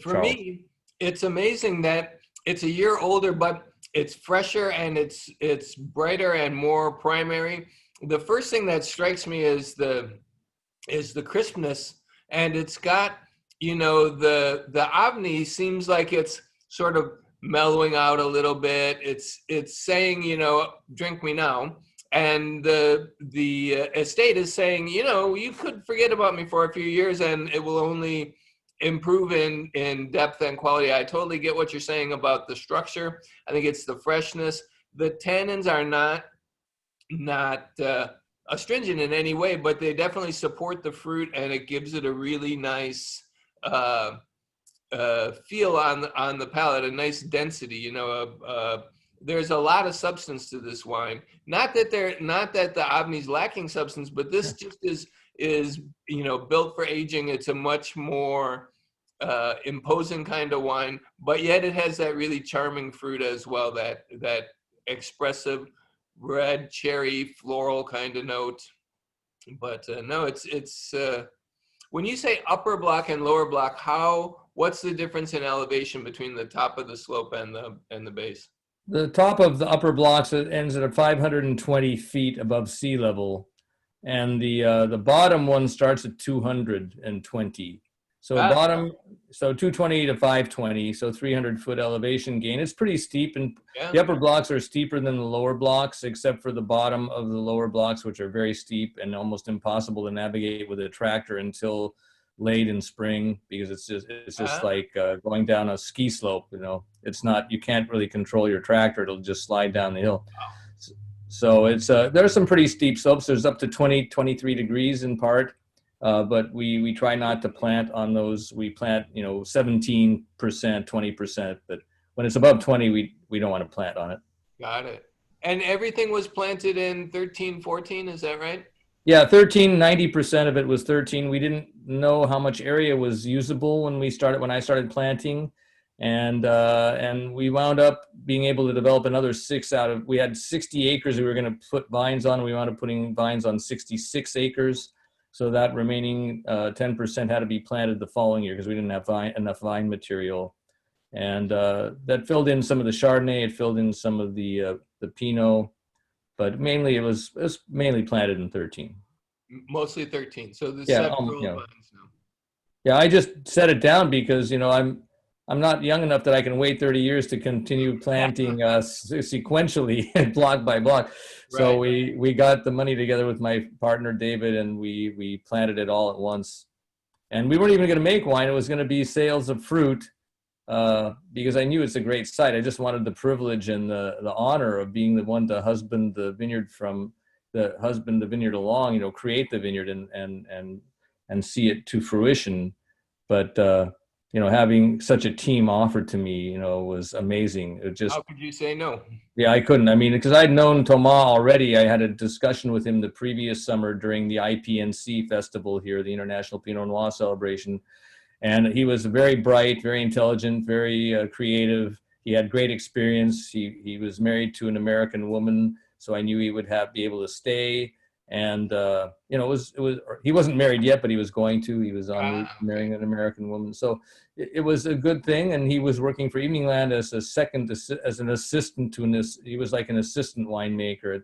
For Charles? me, it's amazing that it's a year older, but it's fresher and it's brighter and more primary. The first thing that strikes me is the crispness, and it's got, the Avni seems like it's sort of mellowing out a little bit. It's saying, drink me now. And the estate is saying, you could forget about me for a few years and it will only improve in depth and quality. I totally get what you're saying about the structure. I think it's the freshness. The tannins are not astringent in any way, but they definitely support the fruit, and it gives it a really nice feel on the palate, a nice density. There's a lot of substance to this wine. Not that the Avni's lacking substance, but this just is built for aging. It's a much more imposing kind of wine, but yet it has that really charming fruit as well, that expressive red cherry floral kind of note. But no, it's when you say upper block and lower block, what's the difference in elevation between the top of the slope and the base? The top of the upper blocks ends at 520 feet above sea level, and the bottom one starts at 220. So bottom, so 220 to 520, so 300-foot elevation gain. It's pretty steep, and the upper blocks are steeper than the lower blocks, except for the bottom of the lower blocks, which are very steep and almost impossible to navigate with a tractor until late in spring, because it's just like going down a ski slope. You know, it's not, you can't really control your tractor; it'll just slide down the hill. So it's there's some pretty steep slopes. There's up to 23 degrees in part. But we try not to plant on those. We plant, 17%, 20%. But when it's above 20, we don't want to plant on it. Got it. And everything was planted in 13, 14, is that right? Yeah, 13, 90% of it was 13. We didn't know how much area was usable when I started planting. And we wound up being able to develop another we had 60 acres we were going to put vines on. We wound up putting vines on 66 acres. So that remaining 10% had to be planted the following year because we didn't have enough vine material. And that filled in some of the Chardonnay, it filled in some of the Pinot, but mainly it was mainly planted in 13. Mostly 13. So the vines now. Yeah, I just set it down because, I'm not young enough that I can wait 30 years to continue planting sequentially, block by block. So we got the money together with my partner, David, and we planted it all at once. And we weren't even going to make wine. It was going to be sales of fruit because I knew it's a great site. I just wanted the privilege and the honor of being the one to husband the vineyard along, create the vineyard and see it to fruition. But having such a team offered to me, was amazing. It just, how could you say no? Yeah, I couldn't. I mean, because I'd known Thomas already. I had a discussion with him the previous summer during the IPNC festival here, the International Pinot Noir celebration. And he was very bright, very intelligent, very creative. He had great experience. He was married to an American woman, so I knew he would be able to stay. And he wasn't married yet, but he was going to. He was on route to marrying an American woman, so it was a good thing. And he was working for Evening Land as an assistant he was like an assistant winemaker,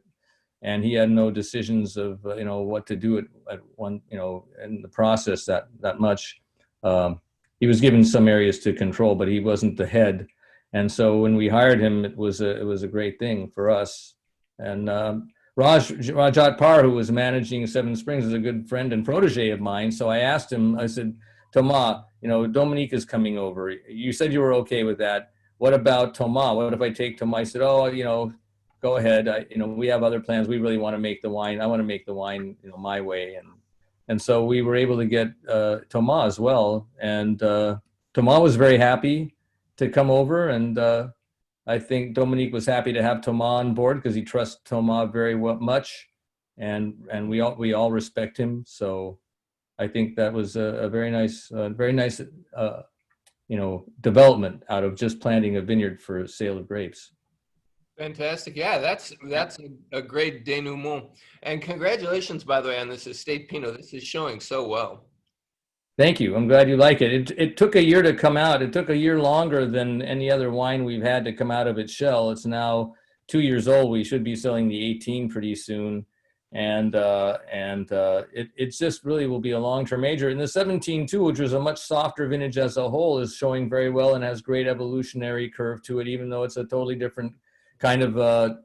and he had no decisions of what to do at one in the process that much. He was given some areas to control, but he wasn't the head. And so when we hired him, it was a great thing for us. And Rajat Par, who was managing Seven Springs, is a good friend and protege of mine. So I asked him, I said, Thomas, Dominique is coming over. You said you were okay with that. What about Thomas? What if I take Thomas? I said, go ahead. We have other plans. We really want to make the wine. I want to make the wine, my way. And so we were able to get Thomas as well. And Thomas was very happy to come over. And I think Dominique was happy to have Thomas on board because he trusts Thomas very much, and we all respect him. So I think that was a very nice development out of just planting a vineyard for sale of grapes. Fantastic. Yeah, that's a great denouement. And congratulations, by the way, on this estate Pinot. This is showing so well. Thank you. I'm glad you like it. It took a year to come out. It took a year longer than any other wine we've had to come out of its shell. It's now 2 years old. We should be selling the 18 pretty soon. And it just really will be a long-term major. And the 17 too, which was a much softer vintage as a whole, is showing very well and has great evolutionary curve to it, even though it's a totally different kind of,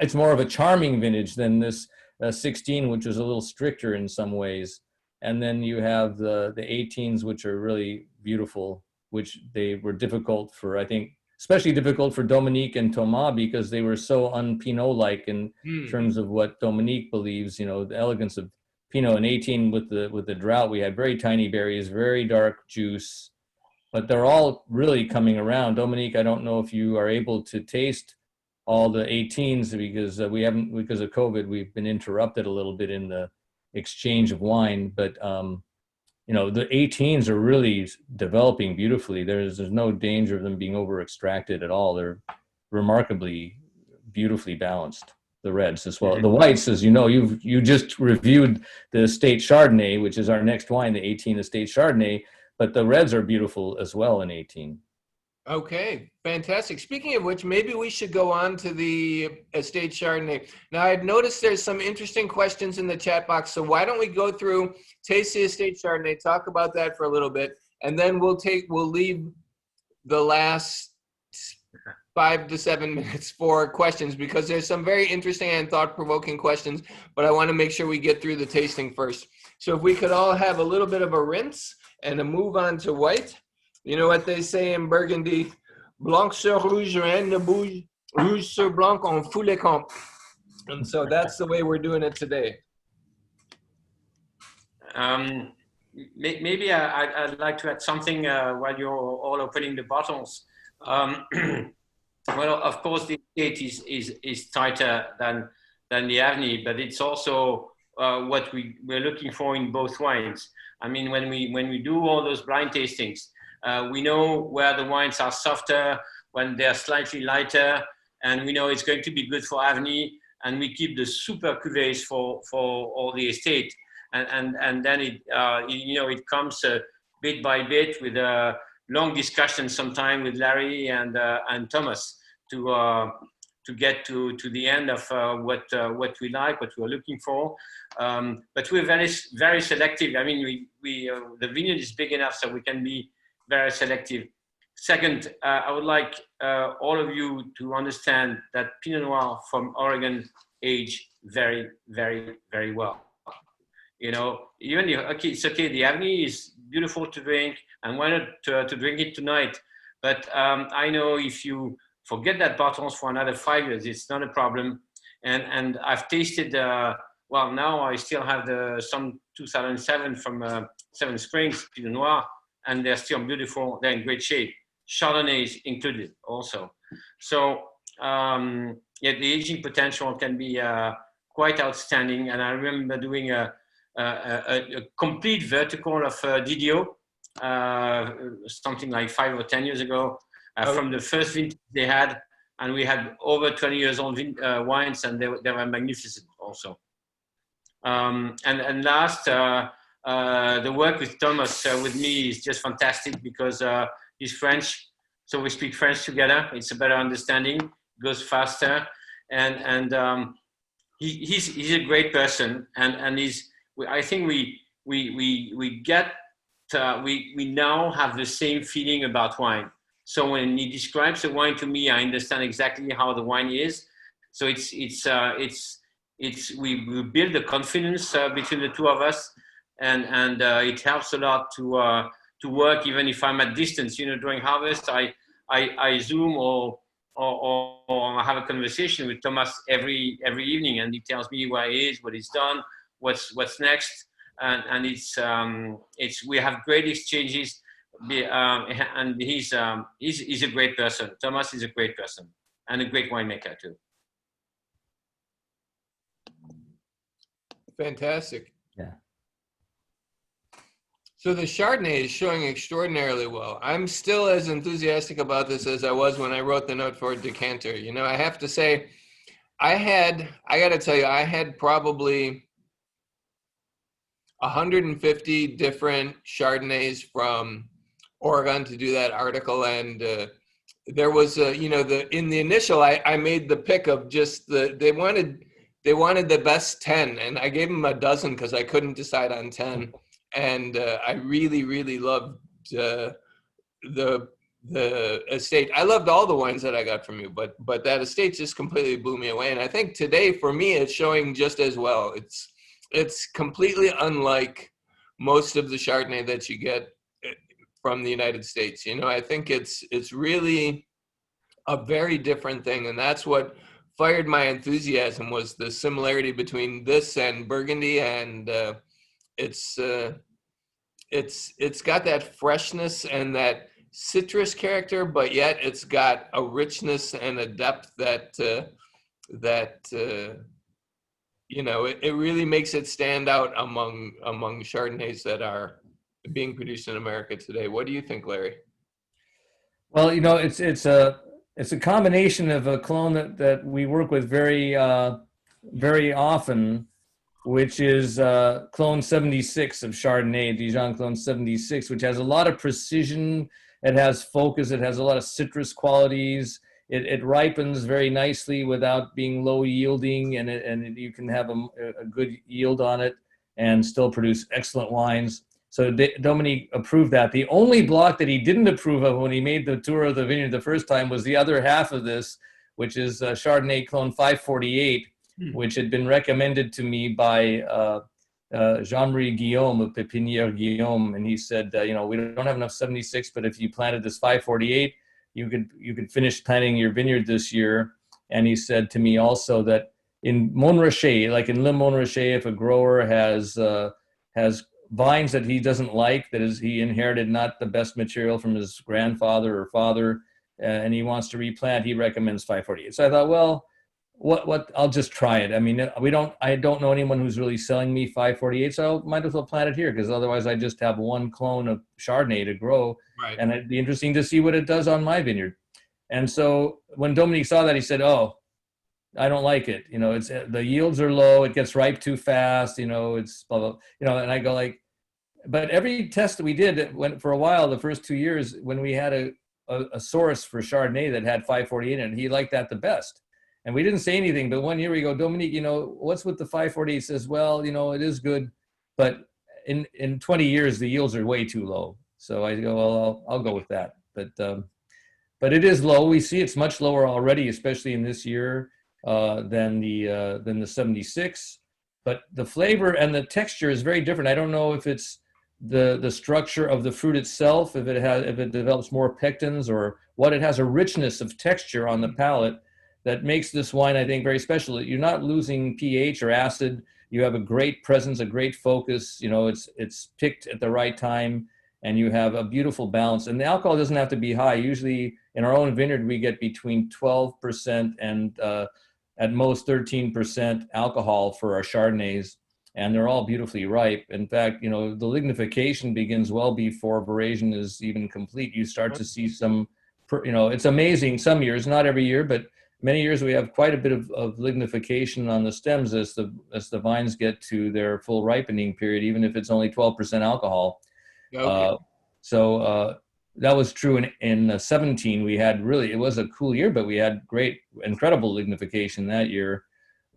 it's more of a charming vintage than this 16, which was a little stricter in some ways. And then you have the 18s, which are really beautiful, which they were difficult for, I think, especially difficult for Dominique and Thomas because they were so un-Pinot-like in terms of what Dominique believes, the elegance of Pinot. And 18 with the drought, we had very tiny berries, very dark juice, but they're all really coming around. Dominique, I don't know if you are able to taste all the 18s because because of COVID, we've been interrupted a little bit in the exchange of wine, but the 18s are really developing beautifully. There's no danger of them being over extracted at all. They're remarkably beautifully balanced. The reds as well. The whites, as you just reviewed the estate Chardonnay, which is our next wine, the 18 estate Chardonnay, but the reds are beautiful as well in 18. Okay, fantastic. Speaking of which, maybe we should go on to the estate Chardonnay. Now, I'd noticed there's some interesting questions in the chat box, so why don't we go through, taste the estate Chardonnay, talk about that for a little bit, and then we'll leave the last 5 to 7 minutes for questions, because there's some very interesting and thought-provoking questions, but I want to make sure we get through the tasting first. So if we could all have a little bit of a rinse and a move on to white. You know what they say in Burgundy, blanc sur rouge, rien ne bouge, rouge sur blanc, on fout les camps. And so that's the way we're doing it today. Maybe I'd like to add something while you're all opening the bottles. Well, of course, the estate is tighter than the Avni, but it's also what we're looking for in both wines. I mean, when we do all those blind tastings, we know where the wines are softer, when they're slightly lighter, and we know it's going to be good for Avni, and we keep the super cuvées for all the estate. And then it comes bit by bit with a long discussion sometime with Larry and Thomas to get to the end of what we like, what we're looking for. But we're very, very selective. I mean, the vineyard is big enough so we can be very selective. Second, I would like all of you to understand that Pinot Noir from Oregon age very, very, very well. You know, even it's okay. The Avni is beautiful to drink, and why not to drink it tonight? But I know if you forget that bottles for another 5 years, it's not a problem. And I've tasted. Well, now I still have some 2007 from Seven Springs Pinot Noir, and they're still beautiful. They're in great shape. Chardonnay is included also. So yeah, the aging potential can be quite outstanding. And I remember doing a complete vertical of Didio, something like 5 or 10 years ago, from the first vintage they had, and we had over 20 years old wines, and they were magnificent also. And last, the work with Thomas with me is just fantastic because he's French, so we speak French together. It's a better understanding, goes faster, and he's a great person, and I think we now have the same feeling about wine. So when he describes the wine to me, I understand exactly how the wine is. So we build the confidence between the two of us, and it helps a lot to work even if I'm at distance. You know, during harvest, I Zoom or I have a conversation with Thomas every evening, and he tells me where he is, what he's done, what's next, and we have great exchanges, and he's a great person. Thomas is a great person and a great winemaker too. Fantastic. Yeah. So the Chardonnay is showing extraordinarily well. I'm still as enthusiastic about this as I was when I wrote the note for Decanter. You know, I have to say, I got to tell you, I had probably 150 different Chardonnays from Oregon to do that article, and there was in the initial I made the pick of just they wanted the best 10, and I gave them a dozen because I couldn't decide on 10, and I really loved the estate. I loved all the wines that I got from you, but that estate just completely blew me away, and I think today for me it's showing just as well. It's completely unlike most of the Chardonnay that you get from the United States. You know, I think it's really a very different thing, and that's what fired my enthusiasm, was the similarity between this and Burgundy, and it's got that freshness and that citrus character, but yet it's got a richness and a depth that you know, it really makes it stand out among Chardonnays that are being produced in America today. What do you think, Larry? Well, you know, it's a combination of a clone that we work with very often, which is clone 76 of Chardonnay, Dijon clone 76, which has a lot of precision. It has focus. It has a lot of citrus qualities. It ripens very nicely without being low yielding, and you can have a good yield on it and still produce excellent wines. So Dominique approved that. The only block that he didn't approve of when he made the tour of the vineyard the first time was the other half of this, which is Chardonnay Clone 548, which had been recommended to me by Jean-Marie Guillaume of Pépinière Guillaume, and he said, we don't have enough 76, but if you planted this 548, you could finish planting your vineyard this year. And he said to me also that in Montrachet, like in Le Montrachet, if a grower has vines that he doesn't like, that is, he inherited not the best material from his grandfather or father, and he wants to replant, he recommends 548. So I thought, well, what I'll just try it. I mean, I don't know anyone who's really selling me 548, so I might as well plant it here, because otherwise I just have one clone of Chardonnay to grow. Right. And it'd be interesting to see what it does on my vineyard. And so when Dominique saw that, he said, oh, I don't like it. It's the yields are low, it gets ripe too fast, it's blah, blah, and I go like, but every test that we did went for a while, the first 2 years, when we had a source for Chardonnay that had 548 in it, he liked that the best. And we didn't say anything, but one year we go, Dominique, what's with the 548? He says, well, it is good, but in 20 years, the yields are way too low. So I go, well, I'll go with that. But it is low. We see it's much lower already, especially in this year than the 76. But the flavor and the texture is very different. I don't know if it's the structure of the fruit itself, if it develops more pectins, or what. It has a richness of texture on the palate that makes this wine, I think, very special. You're not losing pH or acid. You have a great presence, a great focus. It's picked at the right time, and you have a beautiful balance. And the alcohol doesn't have to be high. Usually in our own vineyard, we get between 12% and at most 13% alcohol for our Chardonnays, and they're all beautifully ripe. In fact, the lignification begins well before veraison is even complete. You start to see some, it's amazing some years, not every year, but many years we have quite a bit of lignification on the stems as the vines get to their full ripening period, even if it's only 12% alcohol. Okay. So that was true in 17. We had it was a cool year, but we had incredible lignification that year.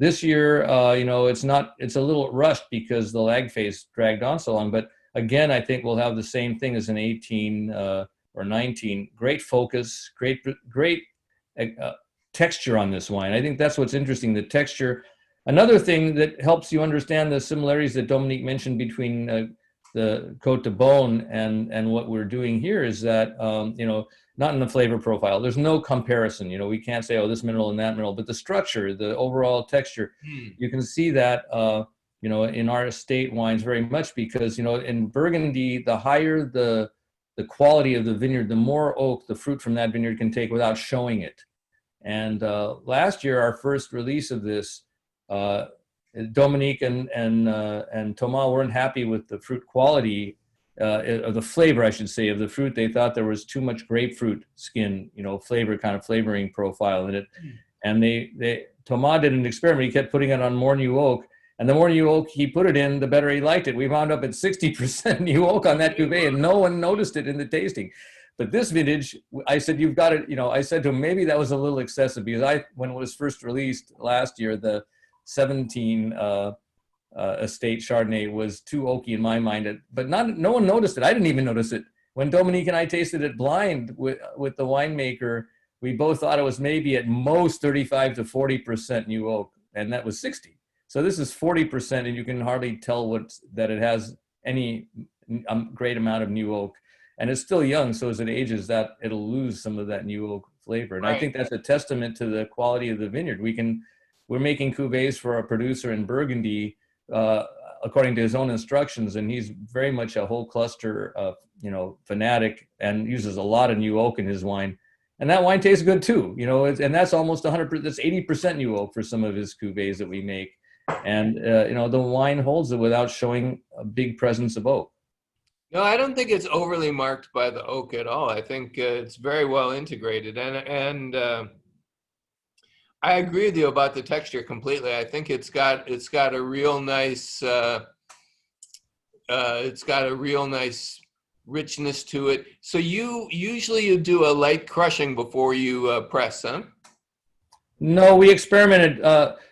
This year, it's a little rushed because the lag phase dragged on so long. But again, I think we'll have the same thing as in 18 or 19. Great focus, great texture on this wine. I think that's what's interesting, the texture. Another thing that helps you understand the similarities that Dominique mentioned between the Côte de Beaune and what we're doing here is that, not in the flavor profile. There's no comparison. We can't say, oh, this mineral and that mineral, but the structure, the overall texture, you can see that, in our estate wines very much because, in Burgundy, the higher the quality of the vineyard, the more oak the fruit from that vineyard can take without showing it. And last year, our first release of this, Dominique and Thomas weren't happy with the fruit quality, of the flavor, I should say, of the fruit. They thought there was too much grapefruit skin, flavoring profile in it. And Thomas did an experiment. He kept putting it on more new oak. And the more new oak he put it in, the better he liked it. We wound up at 60% new oak on that cuvee, and no one noticed it in the tasting. But this vintage, I said, you've got it. I said to him, maybe that was a little excessive because when it was first released last year, the 17 estate Chardonnay was too oaky in my mind. But no one noticed it. I didn't even notice it. When Dominique and I tasted it blind with the winemaker, we both thought it was maybe at most 35 to 40% new oak, and that was 60. So this is 40%, and you can hardly tell that it has any great amount of new oak. And it's still young, so as it ages, that it'll lose some of that new oak flavor. And right. I think that's a testament to the quality of the vineyard. We're making cuvées for a producer in Burgundy, according to his own instructions, and he's very much a whole cluster fanatic and uses a lot of new oak in his wine. And that wine tastes good too, and that's almost 100%, that's 80% new oak for some of his cuvées that we make. And, the wine holds it without showing a big presence of oak. No, I don't think it's overly marked by the oak at all. I think it's very well integrated, and I agree with you about the texture completely. I think it's got a real nice richness to it. So you usually do a light crushing before you press, huh? No, we experimented.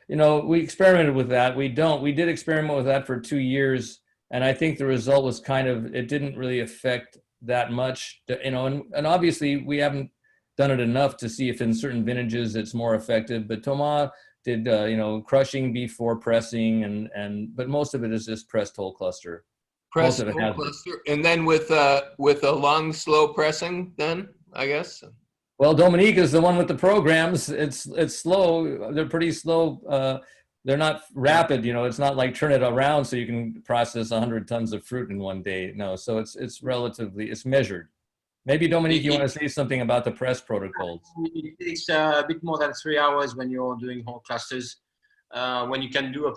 We experimented with that. We did experiment with that for 2 years. And I think the result was kind of, it didn't really affect that much, you know, and obviously we haven't done it enough to see if in certain vintages it's more effective. But Thomas did, you know, crushing before pressing, but most of it is just pressed whole cluster. Press whole cluster, and then with a long, slow pressing, then I guess. Well, Dominique is the one with the programs. It's slow. They're pretty slow. They're not rapid, you know. It's not like turn it around so you can process 100 tons of fruit in one day. No, so it's relatively, it's measured. Maybe Dominique, you want to say something about the press protocols? It takes a bit more than 3 hours when you're doing whole clusters. When you can do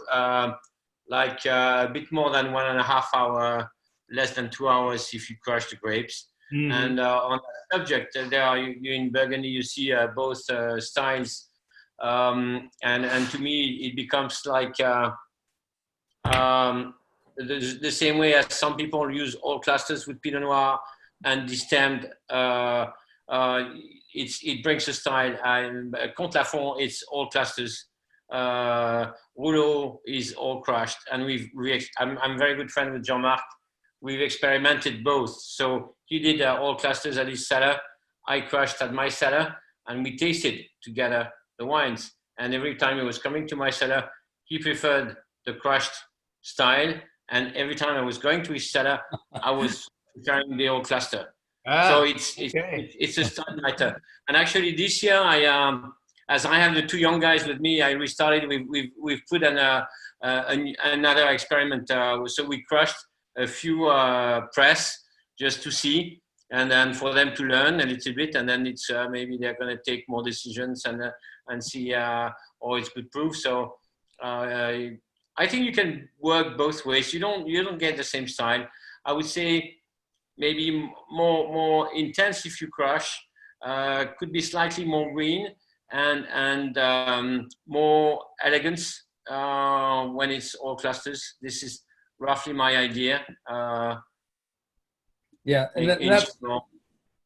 like a bit more than 1.5 hours, less than 2 hours if you crush the grapes. Mm-hmm. And on that subject, there are you in Burgundy, you see both styles. And to me, it becomes like the same way as some people use all clusters with Pinot Noir and destemmed. It brings a style. And Comte Lafon, it's all clusters. Rouleau is all crushed, and I'm very good friend with Jean-Marc. We've experimented both. So he did all clusters at his cellar. I crushed at my cellar, and we tasted together the wines. And every time he was coming to my cellar, he preferred the crushed style. And every time I was going to his cellar, I was preparing the old cluster. So it's a style matter. And actually this year, as I have the two young guys with me, I restarted. We've put another experiment. So we crushed a few press just to see, and then for them to learn a little bit, and then it's maybe they're going to take more decisions and see how it's good proof. So I think you can work both ways. You don't get the same style. I would say maybe more intense if you crush. Could be slightly more green and more elegance when it's all clusters. This is roughly my idea. Yeah, and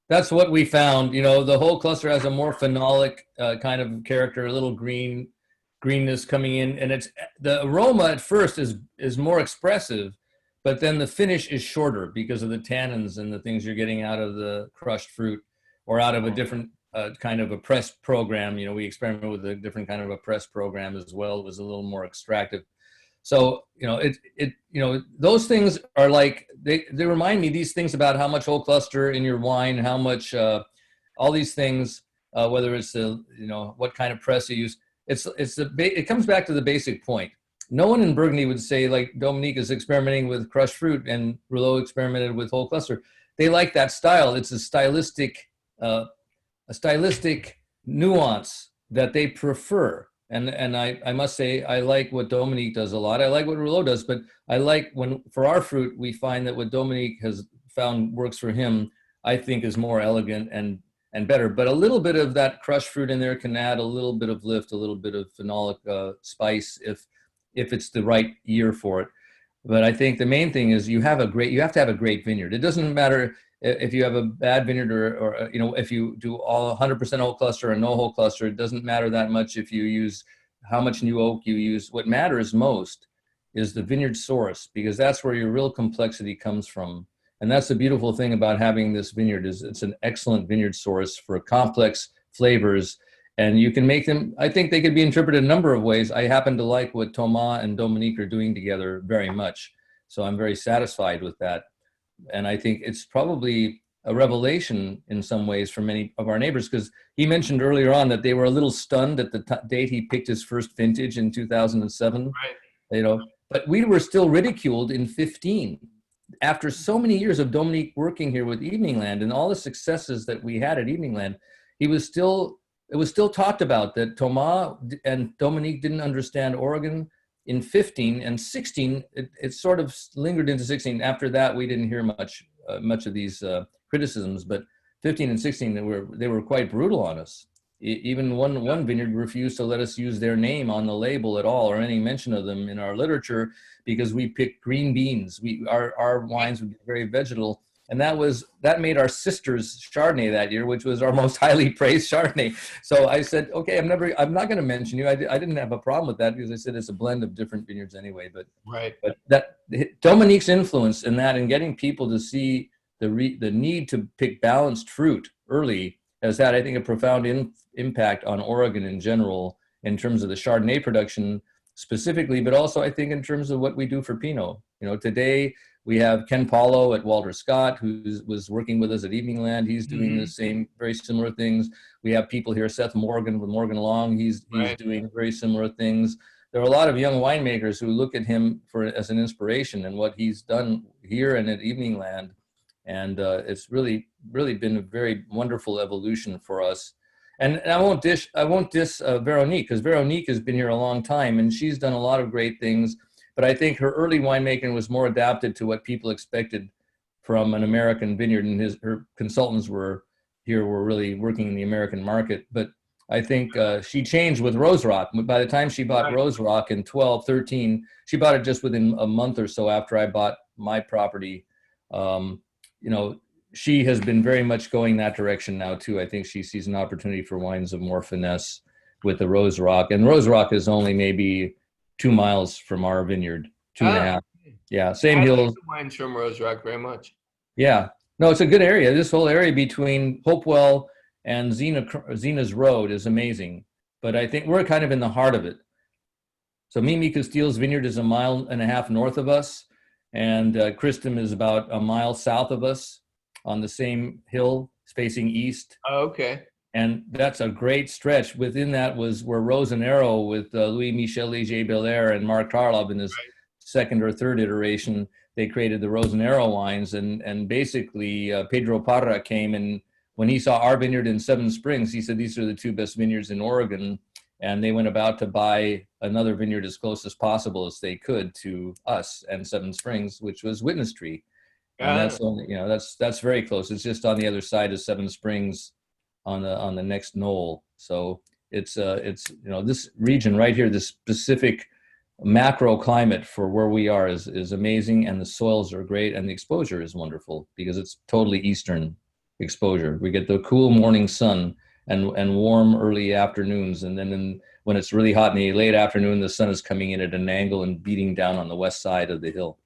that's what we found. You know, the whole cluster has a more phenolic kind of character, a little greenness coming in, and it's the aroma at first is more expressive, but then the finish is shorter because of the tannins and the things you're getting out of the crushed fruit or out of a different kind of a press program. You know, we experimented with a different kind of a press program as well. It was a little more extractive. So, you know, those things are like, they remind me these things about how much whole cluster in your wine, how much, all these things, whether it's what kind of press you use. It comes back to the basic point. No one in Burgundy would say, like Dominique is experimenting with crushed fruit and Rouleau experimented with whole cluster. They like that style. It's a stylistic nuance that they prefer. And I must say, I like what Dominique does a lot. I like what Rouleau does, but I like when, for our fruit, we find that what Dominique has found works for him, I think is more elegant and better. But a little bit of that crushed fruit in there can add a little bit of lift, a little bit of phenolic spice if it's the right year for it. But I think the main thing is you have to have a great vineyard. It doesn't matter if you have a bad vineyard or if you do all 100% whole cluster or no whole cluster. It doesn't matter that much if you use how much new oak you use. What matters most is the vineyard source, because that's where your real complexity comes from. And that's the beautiful thing about having this vineyard is it's an excellent vineyard source for complex flavors. And you can make them, I think they could be interpreted a number of ways. I happen to like what Thomas and Dominique are doing together very much. So I'm very satisfied with that. And I think it's probably a revelation in some ways for many of our neighbors, because he mentioned earlier on that they were a little stunned at the date he picked his first vintage in 2007. Right. But we were still ridiculed in 15. After so many years of Dominique working here with Evening Land and all the successes that we had at Evening Land, it was still talked about that Thomas and Dominique didn't understand Oregon. In 15 and 16, it sort of lingered into 16. After that, we didn't hear much of these criticisms. But 15 and 16, they were quite brutal on us. Even one vineyard refused to let us use their name on the label at all, or any mention of them in our literature, because we picked green beans. Our wines would be very vegetal, And that made our sister's Chardonnay that year, which was our most highly praised Chardonnay. So I said, okay, I'm not going to mention you. I didn't have a problem with that because I said it's a blend of different vineyards anyway. But Right. but that Dominique's influence in that and getting people to see the need to pick balanced fruit early has had, I think, a profound impact on Oregon in general in terms of the Chardonnay production specifically, but also I think in terms of what we do for Pinot. You know, today we have Ken Paulo at Walter Scott, who was working with us at Evening Land. He's doing the same, very similar things. We have people here, Seth Morgan with Morgan Long. He's Right. doing very similar things. There are a lot of young winemakers who look at him as an inspiration and what he's done here and at Evening Land. And it's really been a very wonderful evolution for us. And I won't diss Veronique, because Veronique has been here a long time and she's done a lot of great things. But I think her early winemaking was more adapted to what people expected from an American vineyard, and her consultants were really working in the American market. But I think she changed with Rose Rock. By the time she bought Rose Rock in 12, 13, she bought it just within a month or so after I bought my property. You know, she has been very much going that direction now too. I think she sees an opportunity for wines of more finesse with the Rose Rock. And Rose Rock is only maybe 2 miles from our vineyard, 2.5. Yeah, same I hills. like the wines from Rose Rock very much. Yeah, no, it's a good area. This whole area between Hopewell and Zena's Road is amazing. But I think we're kind of in the heart of it. So Mimi Castile's vineyard is 1.5 miles north of us, and Christum is about 1 mile south of us on the same hill facing east. Oh, okay. And that's a great stretch. Within that was where Rose and Arrow with Louis-Michel Léger-Belair and Marc Tarlov in his second or third iteration, they created the Rose and Arrow wines. And basically Pedro Parra came, and when he saw our vineyard in Seven Springs, he said, these are the 2 best vineyards in Oregon. And they went about to buy another vineyard as close as possible as they could to us and Seven Springs, which was Witness Tree. And that's only, you know, that's very close. It's just on the other side of Seven Springs on the next knoll. So it's you know, this region right here, this specific macro climate for where we are is amazing, and the soils are great, and the exposure is wonderful because it's totally eastern exposure. We get the cool morning sun and warm early afternoons, and then when it's really hot in the late afternoon, the sun is coming in at an angle and beating down on the west side of the hill.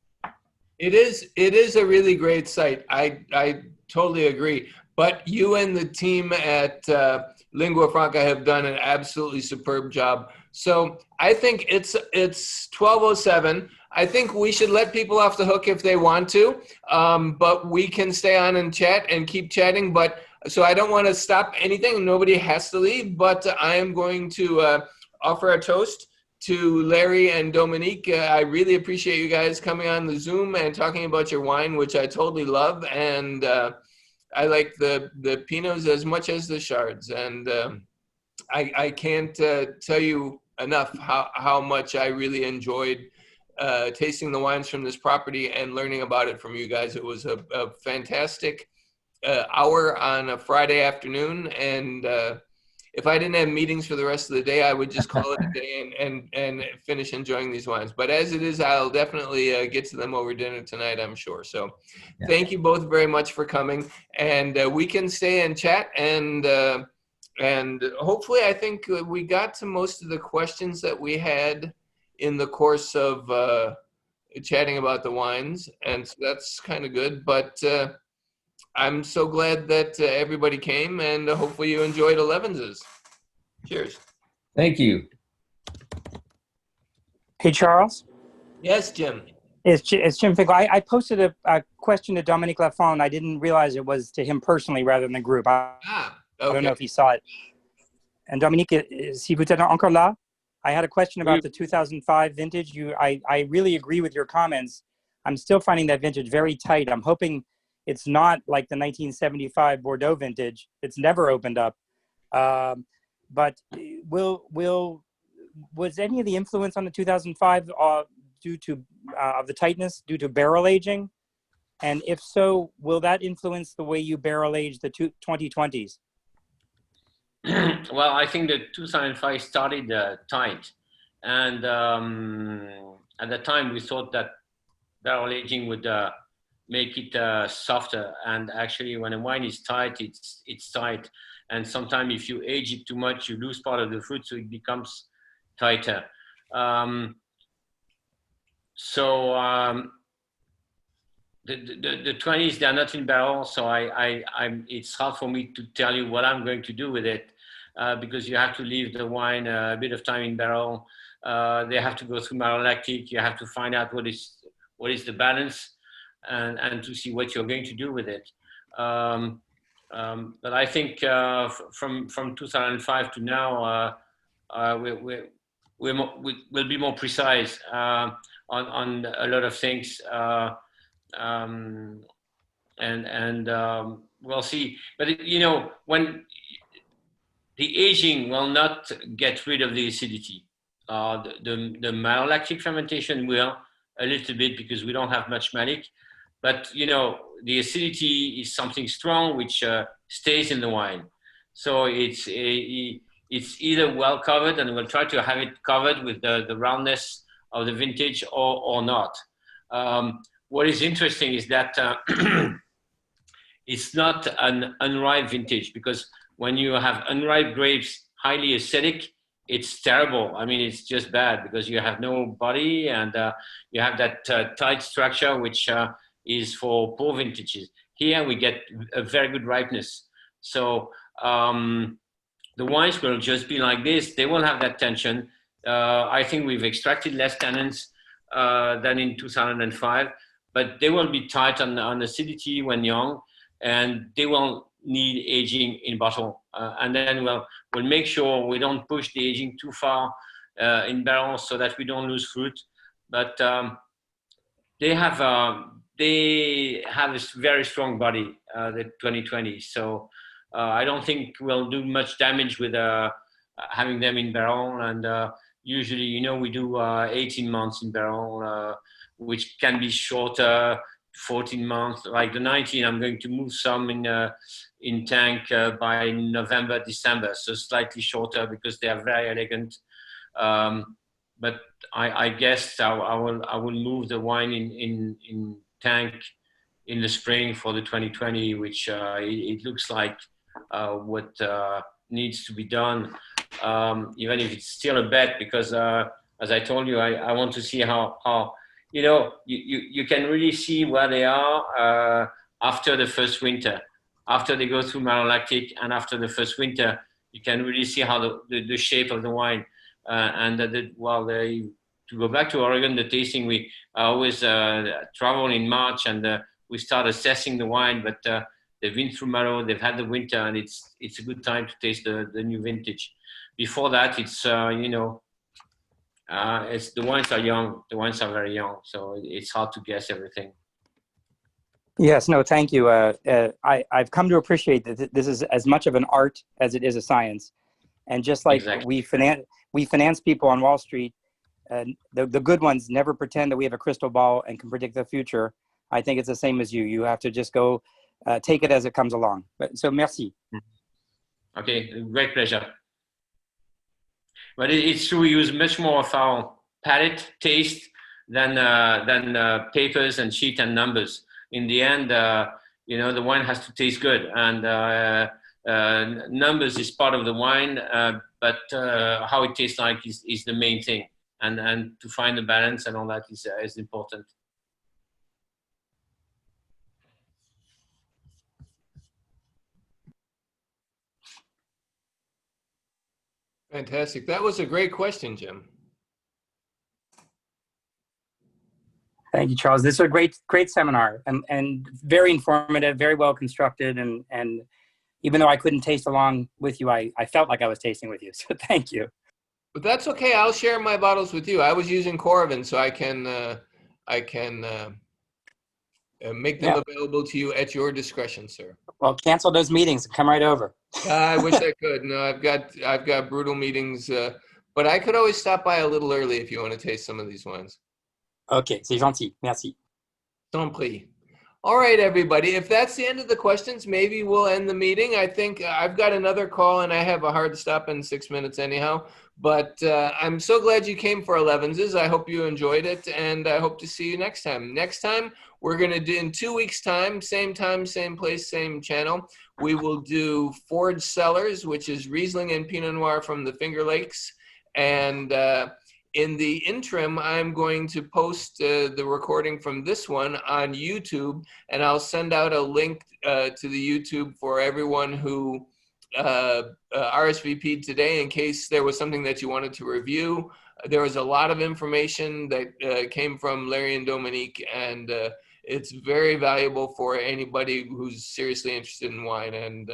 It is a really great site. I totally agree. But you and the team at Lingua Franca have done an absolutely superb job. So I think it's 12:07. I think we should let people off the hook if they want to, but we can stay on and chat and keep chatting. But so I don't want to stop anything. Nobody has to leave, but I am going to offer a toast to Larry and Dominique. I really appreciate you guys coming on the Zoom and talking about your wine, which I totally love. And I like the Pinots as much as the Chards. And I can't tell you enough how much I really enjoyed tasting the wines from this property and learning about it from you guys. It was a fantastic hour on a Friday afternoon. And if I didn't have meetings for the rest of the day, I would just call it a day and finish enjoying these wines. But as it is, I'll definitely get to them over dinner tonight, I'm sure. So Thank you both very much for coming. And we can stay and chat. And hopefully, I think we got to most of the questions that we had in the course of chatting about the wines. And so that's kind of good. But I'm so glad that everybody came, and hopefully you enjoyed Elevenses. Cheers. Thank you. Hey, Charles. Yes, Jim. It's Jim Finkel. I posted a question to Dominique Lafon. I didn't realize it was to him personally rather than the group. I don't know if he saw it. And Dominique, si vous êtes encore là, I had a question about the 2005 vintage. I really agree with your comments. I'm still finding that vintage very tight. I'm hoping it's not like the 1975 Bordeaux vintage. It's never opened up. But was any of the influence on the 2005 due to of the tightness due to barrel aging? And if so, will that influence the way you barrel age the 2020s? Well, I think the 2005 started tight. And at the time we thought that barrel aging would make it softer. And actually, when a wine is tight, it's tight. And sometimes if you age it too much, you lose part of the fruit, so it becomes tighter. The 20s, they're not in barrel, so it's hard for me to tell you what I'm going to do with it, because you have to leave the wine a bit of time in barrel. They have to go through malolactic. You have to find out what is the balance, and to see what you're going to do with it. But I think from 2005 to now, we'll be more precise on a lot of things. We'll see. But you know, when the aging will not get rid of the acidity, the malolactic fermentation will a little bit, because we don't have much malic. But you know, the acidity is something strong which stays in the wine. So it's either well covered, and we'll try to have it covered with the roundness of the vintage, or not. What is interesting is that it's not an unripe vintage, because when you have unripe grapes, highly acidic, it's terrible. I mean, it's just bad, because you have no body, and you have that tight structure, which is for poor vintages. Here we get a very good ripeness. So the wines will just be like this. They will have that tension. I think we've extracted less tannins than in 2005, but they will be tight on acidity when young, and they will need aging in bottle. And then we'll make sure we don't push the aging too far in barrels, so that we don't lose fruit. But they have a very strong body, the 2020. So I don't think we'll do much damage with having them in barrel. And usually, you know, we do 18 months in barrel, which can be shorter, 14 months. Like the 19, I'm going to move some in tank by November, December. So slightly shorter, because they are very elegant. But I guess I will move the wine in tank in the spring for the 2020, which it looks like what needs to be done, even if it's still a bet, because as I told you, I want to see how you know, you can really see where they are after the first winter, after they go through malolactic, and after the first winter, you can really see how the shape of the wine. To go back to Oregon, the tasting, we always travel in March, and we start assessing the wine, but they've been through Malo, they've had the winter, and it's a good time to taste the new vintage. Before that, it's, you know, the wines are young, the wines are very young, so it's hard to guess everything. Yes, no, thank you. I've come to appreciate that this is as much of an art as it is a science. And just like we finance people on Wall Street, the good ones never pretend that we have a crystal ball and can predict the future. I think it's the same as you. You have to just go take it as it comes along. So merci. Okay, great pleasure. But it's true, we use much more of our palate taste than papers and sheet and numbers. In the end, you know, the wine has to taste good, and numbers is part of the wine, but how it tastes like is the main thing, and to find the balance and all that is important. Fantastic. That was a great question, Jim. Thank you, Charles. This is a great seminar, and very informative, very well constructed, and even though I couldn't taste along with you, I felt like I was tasting with you. So thank you. But that's okay. I'll share my bottles with you. I was using Coravin, so I can make them available to you at your discretion, sir. Well, cancel those meetings and come right over. I wish I could. No, I've got brutal meetings, but I could always stop by a little early if you want to taste some of these wines. Okay, c'est gentil. Merci. T'en prie. All right, everybody. If that's the end of the questions, maybe we'll end the meeting. I think I've got another call, and I have a hard stop in 6 minutes anyhow. But I'm so glad you came for Elevenses. I hope you enjoyed it, and I hope to see you next time. Next time, we're going to do, in 2 weeks' time, same place, same channel, we will do Forge Cellars, which is Riesling and Pinot Noir from the Finger Lakes. And in the interim, I'm going to post the recording from this one on YouTube, and I'll send out a link to the YouTube for everyone who RSVP'd today in case there was something that you wanted to review. There was a lot of information that came from Larry and Dominique, and it's very valuable for anybody who's seriously interested in wine. And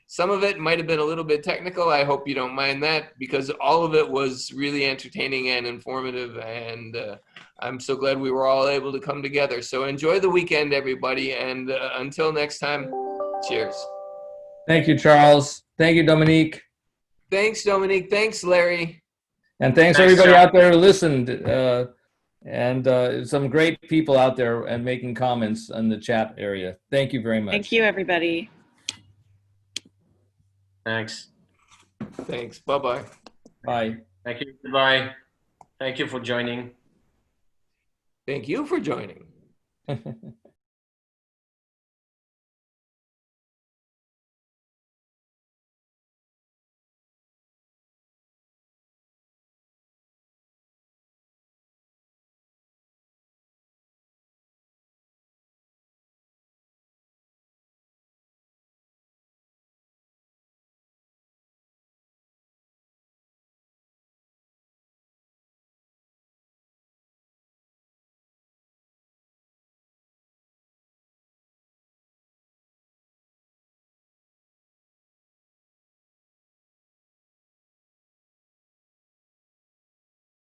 some of it might have been a little bit technical. I hope you don't mind that, because all of it was really entertaining and informative, and I'm so glad we were all able to come together. So enjoy the weekend, everybody, and until next time, cheers. Thank you, Charles. Thank you, Dominique. Thanks, Dominique. Thanks, Larry. And thanks everybody out there who listened. And some great people out there and making comments in the chat area. Thank you very much. Thank you, everybody. Thanks. Thanks. Bye-bye. Bye. Thank you. Goodbye. Thank you for joining. Thank you for joining.